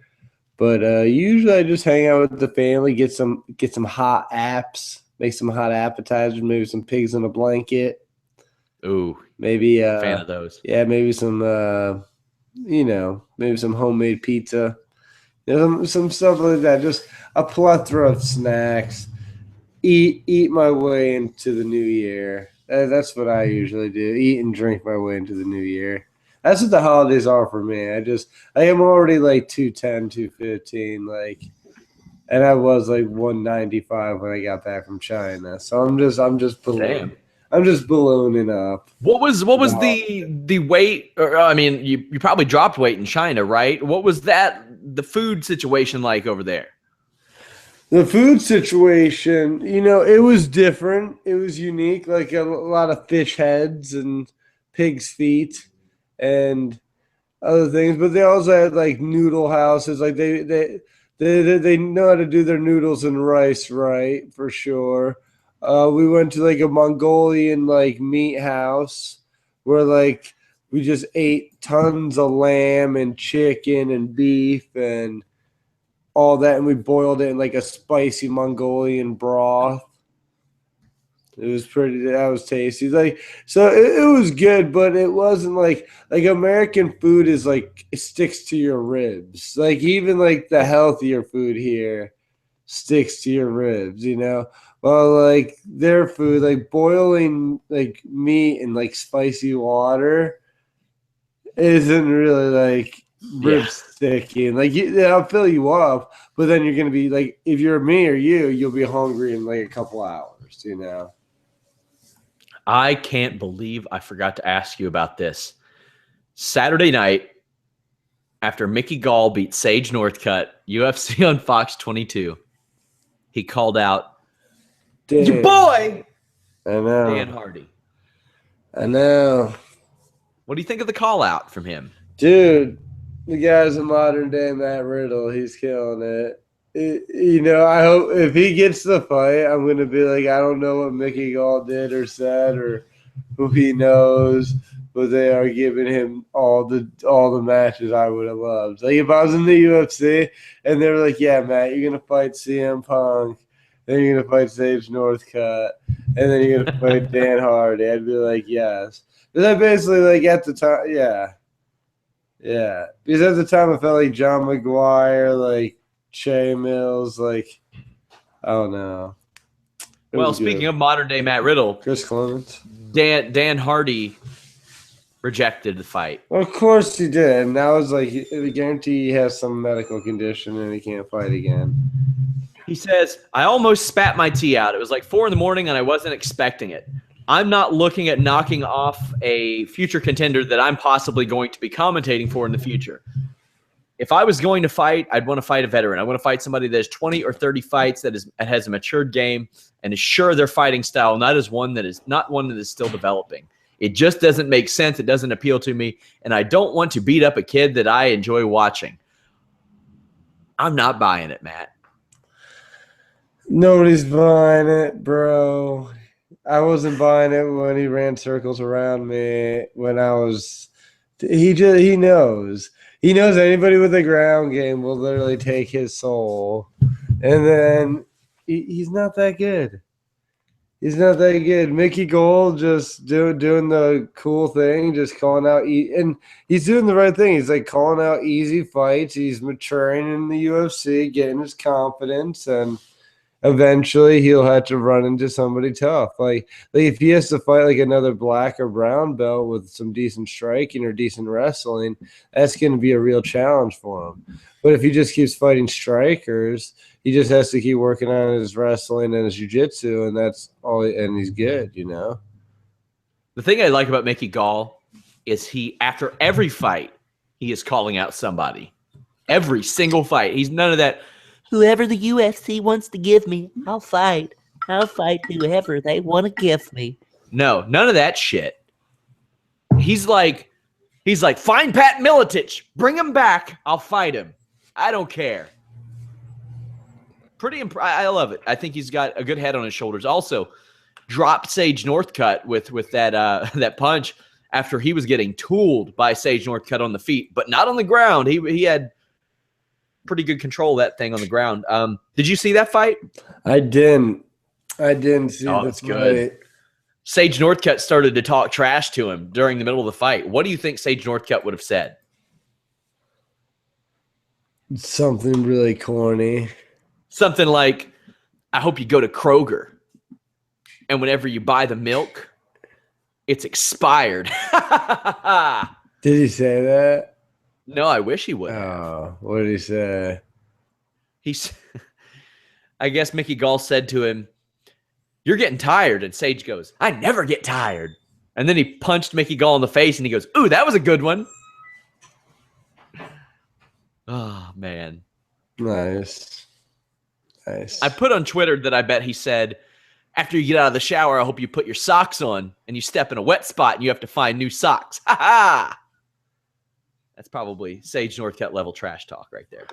S2: But usually I just hang out with the family, get some hot apps, make some hot appetizers, maybe some pigs in a blanket.
S1: Ooh,
S2: maybe
S1: fan of those.
S2: Yeah, maybe some maybe some homemade pizza. Some stuff like that. Just a plethora of snacks. Eat my way into the new year. That's what I usually do. Eat and drink my way into the new year. That's what the holidays are for me. I am already like 210, 215, and I was like 195 when I got back from China. So I'm just ballooning. I'm just ballooning up.
S1: What was the weight? Or, I mean, you probably dropped weight in China, right? What was the food situation like over there?
S2: The food situation, it was different. It was unique, like a lot of fish heads and pig's feet and other things. But they also had like noodle houses. Like they know how to do their noodles and rice right, for sure. We went to like a Mongolian like meat house where like we just ate tons of lamb and chicken and beef and all that, and we boiled it in like a spicy Mongolian broth. That was tasty. Like, so it was good, but it wasn't like American food is like, it sticks to your ribs. Like even like the healthier food here sticks to your ribs, Well, like their food, like boiling like meat in like spicy water isn't really like rib sticky. And like I'll fill you up, but then you're gonna be like, if you're me or you'll be hungry in like a couple hours,
S1: I can't believe I forgot to ask you about this. Saturday night, after Mickey Gall beat Sage Northcutt, UFC on Fox 22, he called out, your boy,
S2: I know.
S1: Dan Hardy.
S2: I know.
S1: What do you think of the call out from him?
S2: Dude, the guy's a modern day Matt Riddle. He's killing it. I hope if he gets the fight, I'm going to be like, I don't know what Mickey Gall did or said or who he knows, but they are giving him all the matches I would have loved. Like if I was in the UFC and they were like, yeah, Matt, you're going to fight CM Punk, then you're going to fight Sage Northcutt, and then you're going to fight Dan Hardy, I'd be like, yes. Because I basically, like, at the time, yeah. Yeah, because at the time I felt like John McGuire, like Sheamus, like I don't know. It
S1: Well,
S2: was
S1: speaking
S2: good.
S1: of modern day Matt Riddle,
S2: Chris Clements.
S1: Dan Hardy rejected the fight.
S2: Well, of course he did. And that was like the guarantee he has some medical condition and he can't fight again.
S1: He says, I almost spat my tea out. It was like 4 a.m. and I wasn't expecting it. I'm not looking at knocking off a future contender that I'm possibly going to be commentating for in the future. If I was going to fight, I'd want to fight a veteran. I want to fight somebody that has 20 or 30 fights, that has a matured game and is sure their fighting style, not one that is still developing. It just doesn't make sense. It doesn't appeal to me. And I don't want to beat up a kid that I enjoy watching. I'm not buying it, Matt.
S2: Nobody's buying it, bro. I wasn't buying it when he ran circles around me when I was he knows. He knows anybody with a ground game will literally take his soul. And then he's not that good. He's not that good. Mickey Gold just doing the cool thing, just calling out and he's doing the right thing. He's like calling out easy fights. He's maturing in the UFC, getting his confidence, and eventually he'll have to run into somebody tough. Like if he has to fight like another black or brown belt with some decent striking or decent wrestling, that's going to be a real challenge for him. But if he just keeps fighting strikers, he just has to keep working on his wrestling and his jiu-jitsu, and that's all. And he's good, you know.
S1: The thing I like about Mickey Gall is after every fight, he is calling out somebody. Every single fight. He's none of that. Whoever the UFC wants to give me, I'll fight. I'll fight whoever they want to give me. No, none of that shit. He's like, find Pat Miletich. Bring him back. I'll fight him. I don't care. I love it. I think he's got a good head on his shoulders. Also, dropped Sage Northcutt with that that punch after he was getting tooled by Sage Northcutt on the feet, but not on the ground. He had pretty good control of that thing on the ground. Did you see that fight?
S2: I didn't see
S1: that's good. Sage Northcutt started to talk trash to him during the middle of the fight. What do you think Sage Northcutt would have said?
S2: Something really corny.
S1: Something like, I hope you go to Kroger, and whenever you buy the milk, it's expired.
S2: Did he say that?
S1: No, I wish he would.
S2: Oh, what did he say?
S1: I guess Mickey Gall said to him, you're getting tired. And Sage goes, I never get tired. And then he punched Mickey Gall in the face and he goes, ooh, that was a good one. Oh, man.
S2: Nice.
S1: I put on Twitter that I bet he said, after you get out of the shower, I hope you put your socks on and you step in a wet spot and you have to find new socks. Ha ha! That's probably Sage Northcutt level trash talk right there.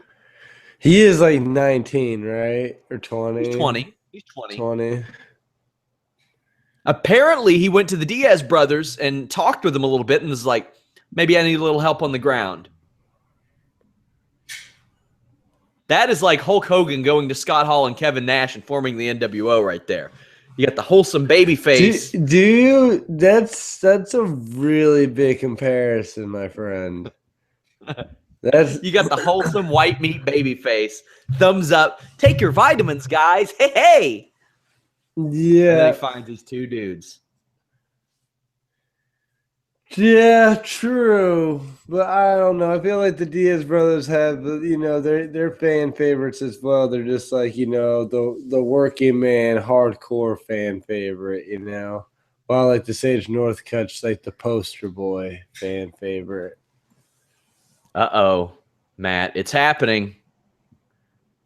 S2: He is like 19, right? Or 20?
S1: He's 20. He's 20.
S2: 20.
S1: Apparently, he went to the Diaz brothers and talked with them a little bit and was like, maybe I need a little help on the ground. That is like Hulk Hogan going to Scott Hall and Kevin Nash and forming the NWO right there. You got the wholesome baby face.
S2: Do you? That's a really big comparison, my friend.
S1: You got the wholesome white meat baby face. Thumbs up. Take your vitamins, guys. Hey, hey.
S2: Yeah.
S1: And then he finds these two dudes.
S2: Yeah, true. But I don't know. I feel like the Diaz brothers have, they're fan favorites as well. They're just like, the working man, hardcore fan favorite, While like the Sage Northcutt's like the poster boy fan favorite.
S1: Uh-oh, Matt. It's happening.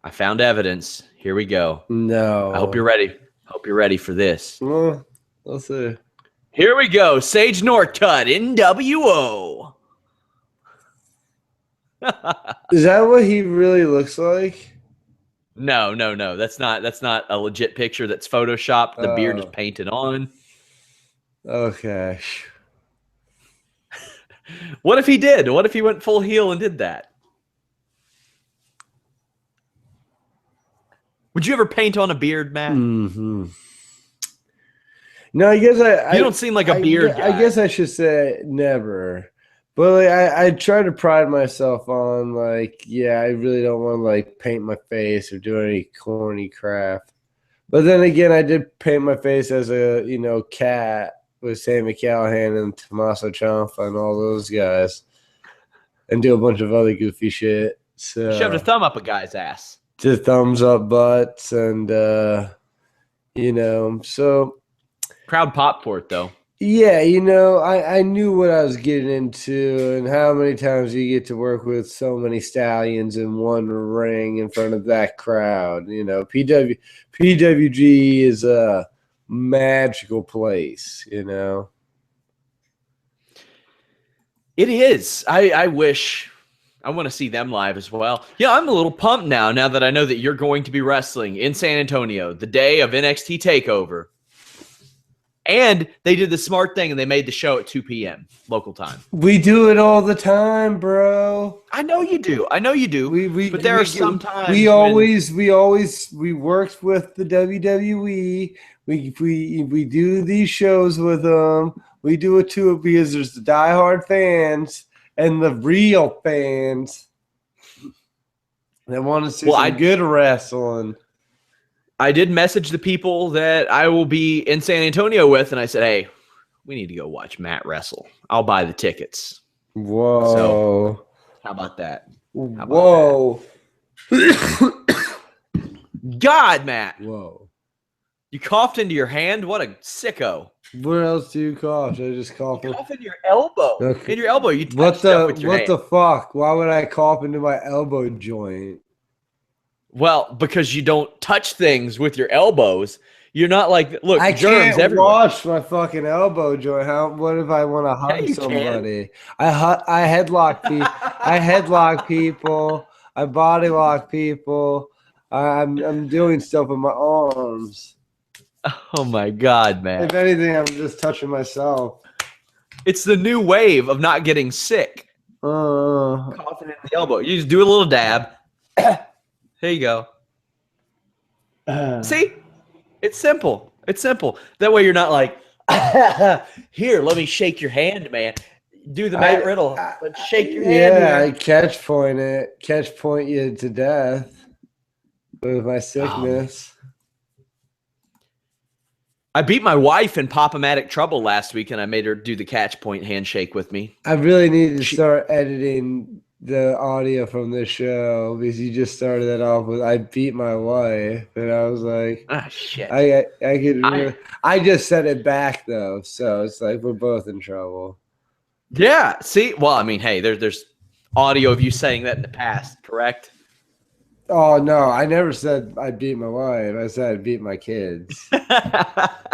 S1: I found evidence. Here we go.
S2: No.
S1: I hope you're ready. Hope you're ready for this.
S2: Well, let's see.
S1: Here we go. Sage Northcutt, NWO.
S2: Is that what he really looks like?
S1: No. That's not a legit picture. That's photoshopped. The beard is painted on.
S2: Okay.
S1: What if he did? What if he went full heel and did that? Would you ever paint on a beard, Matt?
S2: Mm-hmm. No, I guess
S1: you don't seem like a beard guy.
S2: I guess I should say never. But like, I try to pride myself on like, yeah, I really don't want to like paint my face or do any corny crap. But then again, I did paint my face as a cat with Sammy Callahan and Tommaso Ciampa and all those guys, and do a bunch of other goofy shit.
S1: You shoved a
S2: So
S1: thumb up a guy's ass.
S2: just thumbs up butts and so
S1: Crowd popped for it though.
S2: yeah, I knew what I was getting into and how many times you get to work with so many stallions in one ring in front of that crowd. PWG is a magical place,
S1: It is. I wish I want to see them live as well. Yeah, I'm a little pumped now that I know that you're going to be wrestling in San Antonio the day of NXT TakeOver. And they did the smart thing and they made the show at 2 p.m. local time.
S2: We do it all the time, bro.
S1: I know you do. But there are some times
S2: we always worked with the WWE. We do these shows with them. We do it too because there's the diehard fans and the real fans that want to see some good wrestling.
S1: I did message the people that I will be in San Antonio with, and I said, hey, we need to go watch Matt wrestle. I'll buy the tickets.
S2: Whoa.
S1: So, how about that?
S2: Whoa.
S1: God, Matt.
S2: Whoa.
S1: You coughed into your hand? What a sicko.
S2: Where else do you cough? Should I just cough?
S1: You cough in your elbow.
S2: Okay.
S1: In your elbow. You touch stuff with your hand.
S2: What the fuck? Why would I cough into my elbow joint?
S1: Well, because you don't touch things with your elbows. You're not like, look,
S2: I
S1: germs
S2: can't
S1: everywhere.
S2: wash my fucking elbow joint. What if I want to hug somebody? I headlock people. I headlock people. I body lock people. I'm doing stuff with my arms.
S1: Oh my God, man.
S2: If anything, I'm just touching myself.
S1: It's the new wave of not getting sick. Coughing in the elbow. You just do a little dab. Here you go. See? It's simple. It's simple. That way you're not like, here, let me shake your hand, man. Do the Matt Riddle. Let's shake your hand.
S2: Yeah, I catch point you to death with my sickness.
S1: I beat my wife in Pop-O-Matic Trouble last week, and I made her do the catch point handshake with me.
S2: I really need to start editing the audio from this show because you just started that off with I beat my wife, and I was like,
S1: shit.
S2: I just said it back though, so it's like we're both in trouble.
S1: Yeah. See, well, I mean, hey, there's audio of you saying that in the past, correct?
S2: Oh no, I never said I beat my wife. I said I beat my kids.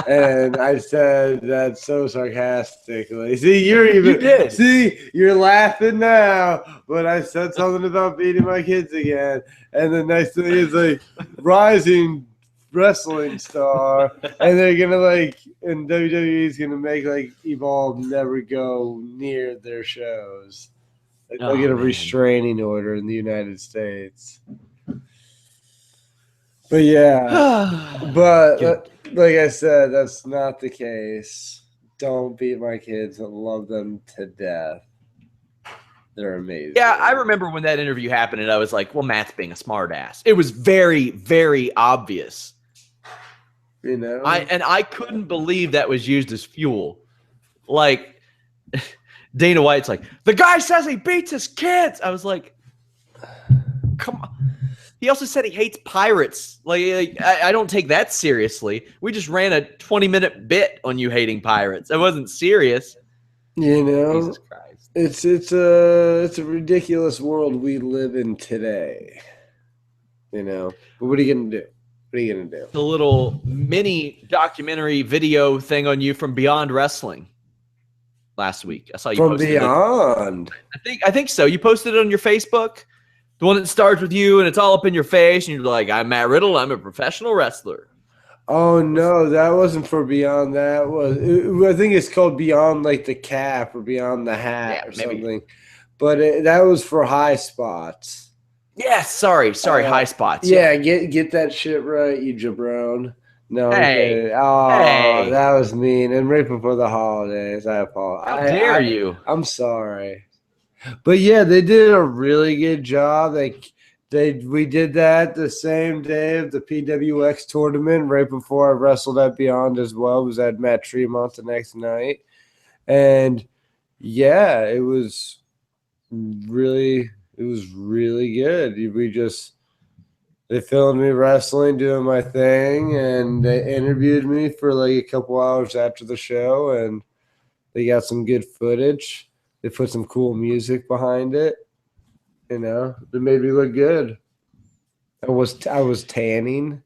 S2: And I said that so sarcastically. See, you did. See, you're laughing now, but I said something about beating my kids again. And the next thing is like rising wrestling star, and they're gonna and WWE is gonna make Evolve never go near their shows. They'll get a restraining order in the United States. But yeah, but like I said, that's not the case. Don't beat my kids. I love them to death. They're amazing.
S1: Yeah, I remember when that interview happened, and I was like, well, Matt's being a smart ass. It was very, very obvious. I couldn't believe that was used as fuel. Like, Dana White's like, the guy says he beats his kids. I was like, come on. He also said he hates pirates. I don't take that seriously. We just ran a 20-minute bit on you hating pirates. I wasn't serious.
S2: Jesus Christ. It's a ridiculous world we live in today. But what are you gonna do? What are you gonna do?
S1: The little mini documentary video thing on you from Beyond Wrestling last week. I saw you
S2: from Beyond.
S1: I think so. You posted it on your Facebook. The one that starts with you and it's all up in your face, and you're like, I'm Matt Riddle. I'm a professional wrestler.
S2: Oh, no, that wasn't for Beyond. That was, I think it's called Beyond the Cap or Beyond the Hat or something. But that was for High Spots.
S1: Yeah, sorry, High Spots.
S2: Yeah, get that shit right, you jabron. No,
S1: hey,
S2: that was mean. And right before the holidays, I apologize.
S1: How dare you?
S2: I'm sorry. But yeah, they did a really good job. We did that the same day of the PWX tournament, right before I wrestled at Beyond as well. It was at Matt Tremont the next night. And yeah, it was really good. They filmed me wrestling, doing my thing, and they interviewed me for like a couple hours after the show, and they got some good footage. They put some cool music behind it. You know, it made me look good. I was tanning.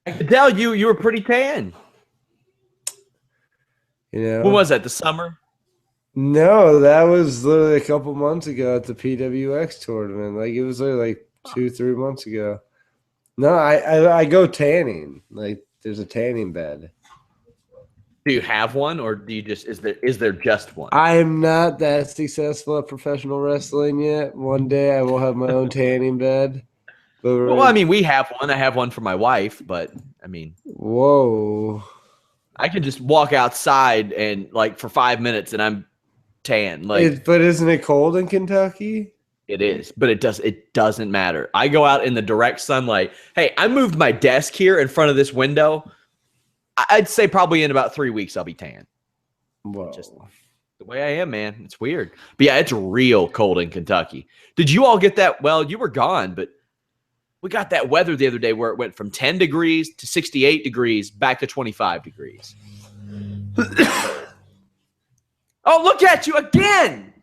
S1: I could tell you were pretty tan.
S2: You know,
S1: When was that? The summer?
S2: no, that was literally a couple months ago at the PWX tournament. Like it was like 2-3 months ago. No, I go tanning. Like there's a tanning bed.
S1: Do you have one, or do you just is there just one?
S2: I am not that successful at professional wrestling yet. One day I will have my own tanning bed. But
S1: Well, I mean, we have one. I have one for my wife, but I mean,
S2: whoa.
S1: I can just walk outside and like for 5 minutes and I'm tan. Like
S2: But isn't it cold in Kentucky?
S1: it is, but it doesn't matter. I go out in the direct sunlight. Hey, I moved my desk here in front of this window. I'd say probably in about 3 weeks I'll be tan.
S2: Whoa.
S1: Just the way I am, man. It's weird. But yeah, it's real cold in Kentucky. Did you all get that? Well, you were gone, but we got that weather the other day where it went from 10 degrees to 68 degrees back to 25 degrees. Oh, look at you again.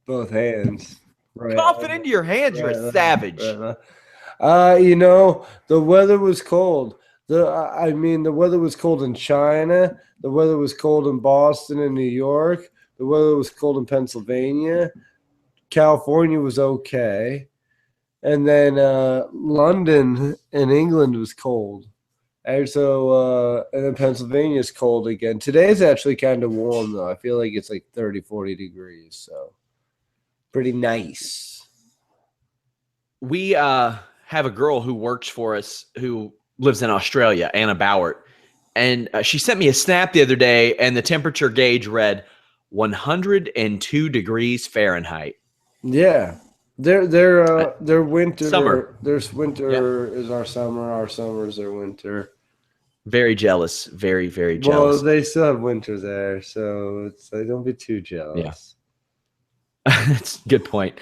S2: Both hands. Right.
S1: Cough it into your hands. You're a savage.
S2: You know, the weather was cold. The weather was cold in China. The weather was cold in Boston and New York. The weather was cold in Pennsylvania. California was okay. And then London in England was cold. And so, and then Pennsylvania is cold again. Today's actually kind of warm, though. I feel like it's like 30, 40 degrees. So, pretty nice.
S1: We have a girl who works for us who lives in Australia, Anna Bauert. And she sent me a snap the other day, and the temperature gauge read 102 degrees Fahrenheit.
S2: Yeah. Their winter.
S1: Summer.
S2: There's winter is our summer. Our summer is their winter.
S1: Very jealous. Very, very jealous.
S2: Well, they still have winter there, so it's like, don't be too jealous.
S1: Yeah. That's a good point.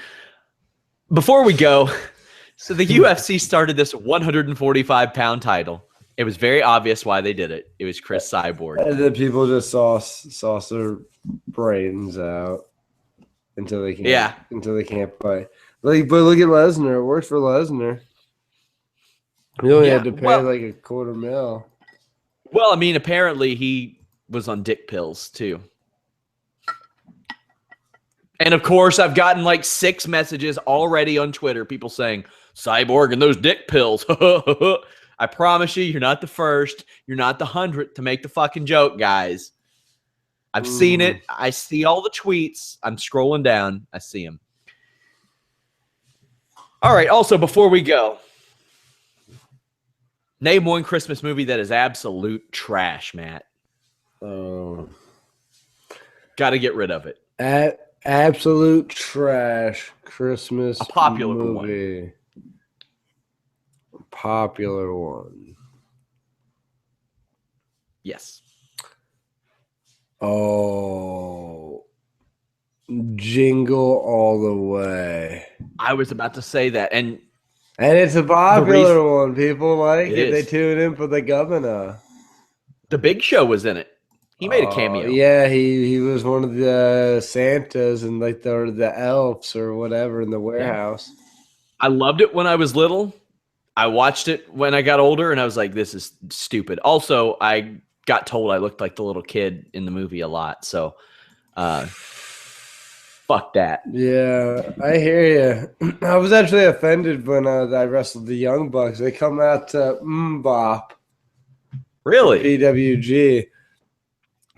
S1: Before we go, so the UFC started this 145-pound title. It was very obvious why they did it. It was Chris Cyborg.
S2: And then people just sauce their brains out until they can't fight. Like, but look at Lesnar. It worked for Lesnar. He only had to pay like $250,000.
S1: Well, I mean, apparently he was on dick pills too. And of course, I've gotten like 6 messages already on Twitter, people saying, Cyborg and those dick pills. I promise you're not the first. You're not the 100th to make the fucking joke, guys. I've seen it. I see all the tweets. I'm scrolling down. I see them. All right. Also, before we go, name one Christmas movie that is absolute trash, Matt.
S2: Oh.
S1: Got to get rid of it.
S2: Absolute trash Christmas
S1: A popular
S2: movie.
S1: one.
S2: Popular one.
S1: Yes.
S2: Oh, Jingle All the Way.
S1: I was about to say that. And
S2: it's a popular one. People like it. They
S1: is.
S2: tune in for the governor.
S1: The Big Show was in it. He made a cameo.
S2: Yeah, he was one of the Santas and like the elves or whatever in the warehouse.
S1: I loved it when I was little. I watched it when I got older, and I was like, this is stupid. Also, I got told I looked like the little kid in the movie a lot, so fuck that.
S2: Yeah, I hear you. I was actually offended when I wrestled the Young Bucks. They come out to Mbop.
S1: Really?
S2: PWG.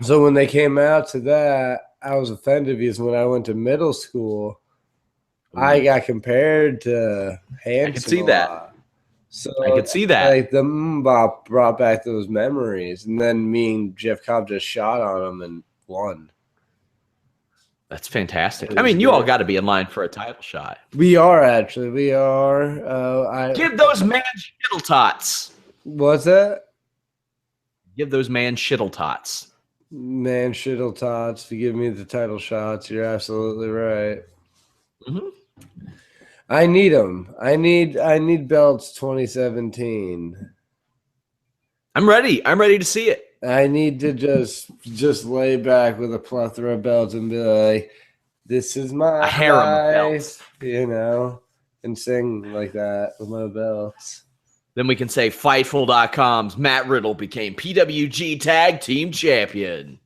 S2: So when they came out to that, I was offended because when I went to middle school, I got compared to Hanson.
S1: I could see that.
S2: So
S1: I could see that.
S2: Like the Mbop brought back those memories, and then me and Jeff Cobb just shot on him and won.
S1: That's fantastic. I mean, you all got to be in line for a title shot.
S2: We are actually. We are.
S1: Give those man shittle tots.
S2: What's that?
S1: Give those man shittle tots.
S2: Man shittle tots to give me the title shots. You're absolutely right.
S1: Mm-hmm.
S2: I need them. I need belts 2017.
S1: I'm ready. I'm ready to see it.
S2: I need to just lay back with a plethora of belts and be like, "This is my
S1: A harem of
S2: life,"
S1: belts.
S2: you know, and sing like that with my belts.
S1: Then we can say Fightful.com's Matt Riddle became PWG Tag Team Champion.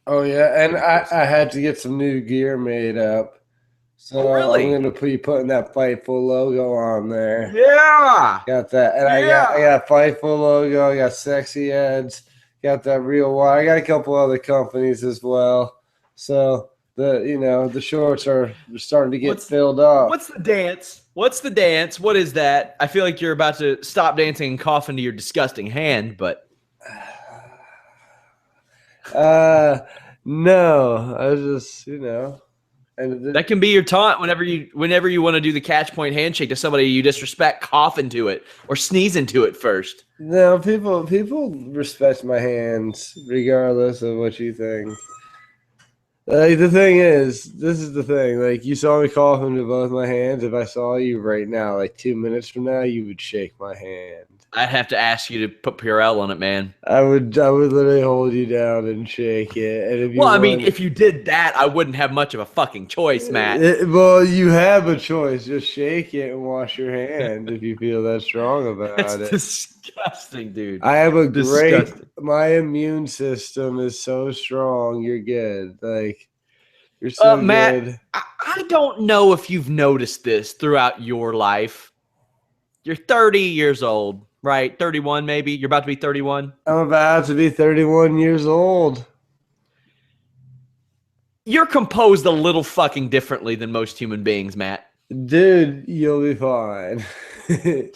S2: Oh yeah, and I had to get some new gear made up. So
S1: really?
S2: I'm going to be putting that Fightful logo on there.
S1: Yeah.
S2: Got that. And I got Fightful logo. I got Sexy Eds. Got that Real Wire. I got a couple other companies as well. So the shorts are starting to get filled up.
S1: What's the dance? What's the dance? What is that? I feel like you're about to stop dancing and cough into your disgusting hand, but
S2: no. I was just, and
S1: that can be your taunt whenever you want to do the catch point handshake to somebody you disrespect, cough into it or sneeze into it first.
S2: No, people respect my hands regardless of what you think. Like, the thing is, this is the thing. Like, you saw me cough into both my hands. If I saw you right now, like 2 minutes from now, you would shake my hand.
S1: I'd have to ask you to put Purell on it, man.
S2: I would literally hold you down and shake it. And
S1: if you did that, I wouldn't have much of a fucking choice, Matt.
S2: You have a choice. Just shake it and wash your hand if you feel that strong about it.
S1: That's disgusting, dude.
S2: I have my immune system is so strong. You're good. Like, you're so
S1: Matt,
S2: good.
S1: I don't know if you've noticed this throughout your life. You're 30 years old. Right, 31 maybe. You're about to be 31.
S2: I'm about to be 31 years old.
S1: You're composed a little fucking differently than most human beings, Matt.
S2: Dude, you'll be fine. You'll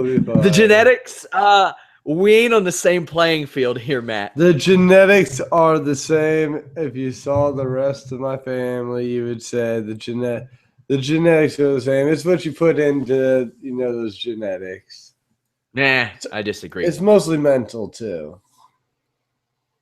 S2: be fine.
S1: The genetics, we ain't on the same playing field here, Matt.
S2: The genetics are the same. If you saw the rest of my family, you would say the genetics are the same. It's what you put into, those genetics.
S1: Nah, I disagree.
S2: It's mostly mental, too.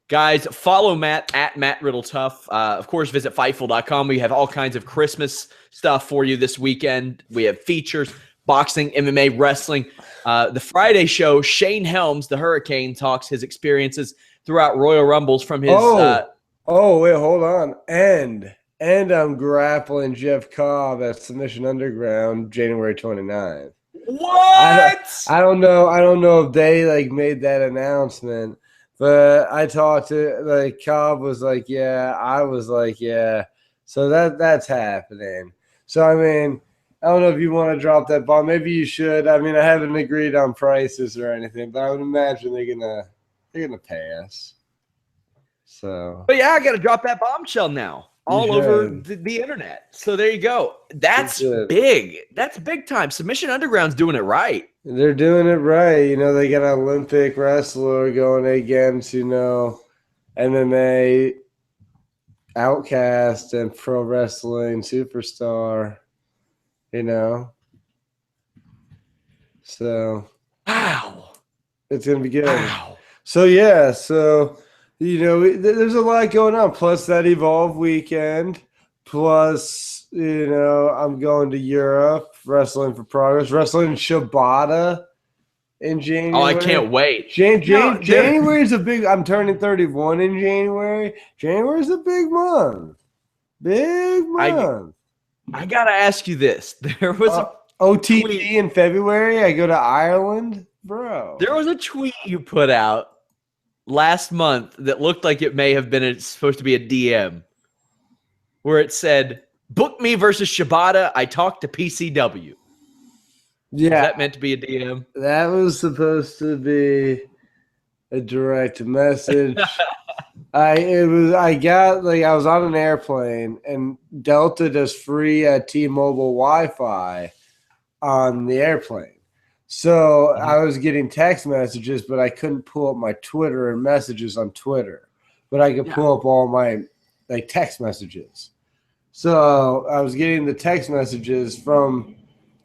S1: Guys, follow Matt at Matt Riddle Tough. Of course, visit Fightful.com. We have all kinds of Christmas stuff for you this weekend. We have features, boxing, MMA, wrestling. The Friday show, Shane Helms, the Hurricane, talks his experiences throughout Royal Rumbles from his...
S2: wait, hold on. And I'm grappling Jeff Cobb at Submission Underground January 29th.
S1: What?
S2: I don't know if they made that announcement, but I talked to Cobb was like, yeah, I was like, yeah. So that's happening. So I mean, I don't know if you want to drop that bomb. Maybe you should. I mean, I haven't agreed on prices or anything, but I would imagine they're gonna pass. So,
S1: but yeah, I got to drop that bombshell now. All over the internet. So there you go. That's big. That's big time. Submission Underground's doing it right.
S2: They're doing it right. They got an Olympic wrestler going against, MMA outcast and pro wrestling superstar, So,
S1: wow.
S2: It's going to be good.
S1: Wow.
S2: So, yeah. So, there's a lot going on. Plus that Evolve weekend. Plus, I'm going to Europe, Wrestling for Progress, wrestling Shibata in January.
S1: Oh, I can't wait.
S2: January is a big. I'm turning 31 in January. January is a big month. Big month.
S1: I gotta ask you this. There was a
S2: OTT
S1: tweet
S2: in February. I go to Ireland, bro.
S1: There was a tweet you put out last month that looked like it may have been supposed to be a DM, where it said, "Book me versus Shibata. I talked to PCW."
S2: Yeah,
S1: was that meant to be a DM?
S2: That was supposed to be a direct message. I was on an airplane and Delta does free T-Mobile Wi-Fi on the airplane. So I was getting text messages, but I couldn't pull up my Twitter and messages on Twitter. But I could pull up all my like text messages. So I was getting the text messages from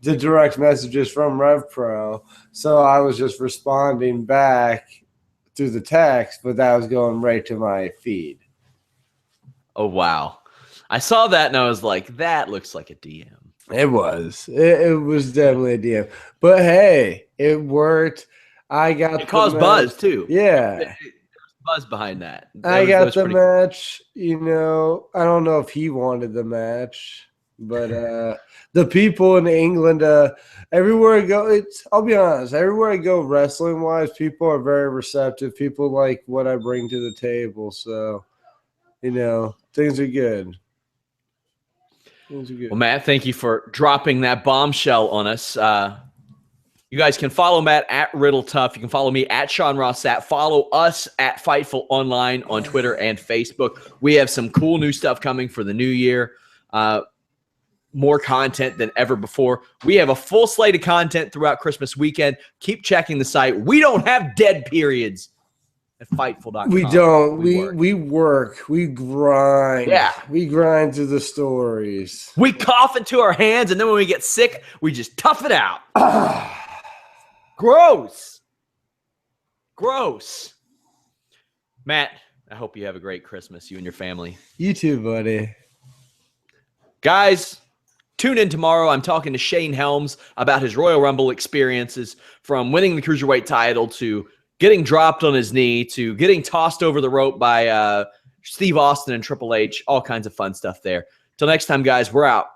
S2: the direct messages from RevPro. So I was just responding back through the text, but that was going right to my feed.
S1: Oh, wow. I saw that and I was like, that looks like a DM.
S2: It was. It was definitely a DM. But hey, it worked. I got
S1: it caused buzz too.
S2: Yeah.
S1: There's buzz behind that.
S2: I got the match. You know, I don't know if he wanted the match, but the people in England, everywhere I go, I'll be honest, everywhere I go wrestling wise, people are very receptive. People like what I bring to the table. So, you know, things are good.
S1: Well, Matt, thank you for dropping that bombshell on us. You guys can follow Matt at Riddle Tough. You can follow me at Sean Rossat. Follow us at Fightful Online on Twitter and Facebook. We have some cool new stuff coming for the new year. More content than ever before. We have a full slate of content throughout Christmas weekend. Keep checking the site. We don't have dead periods at Fightful.com.
S2: We don't. We work. We grind.
S1: Yeah.
S2: We grind through the stories.
S1: We cough into our hands, and then when we get sick, we just tough it out. Gross. Gross. Matt, I hope you have a great Christmas, you and your family.
S2: You too, buddy.
S1: Guys, tune in tomorrow. I'm talking to Shane Helms about his Royal Rumble experiences, from winning the Cruiserweight title to getting dropped on his knee to getting tossed over the rope by Steve Austin and Triple H. All kinds of fun stuff there. Till next time, guys, we're out.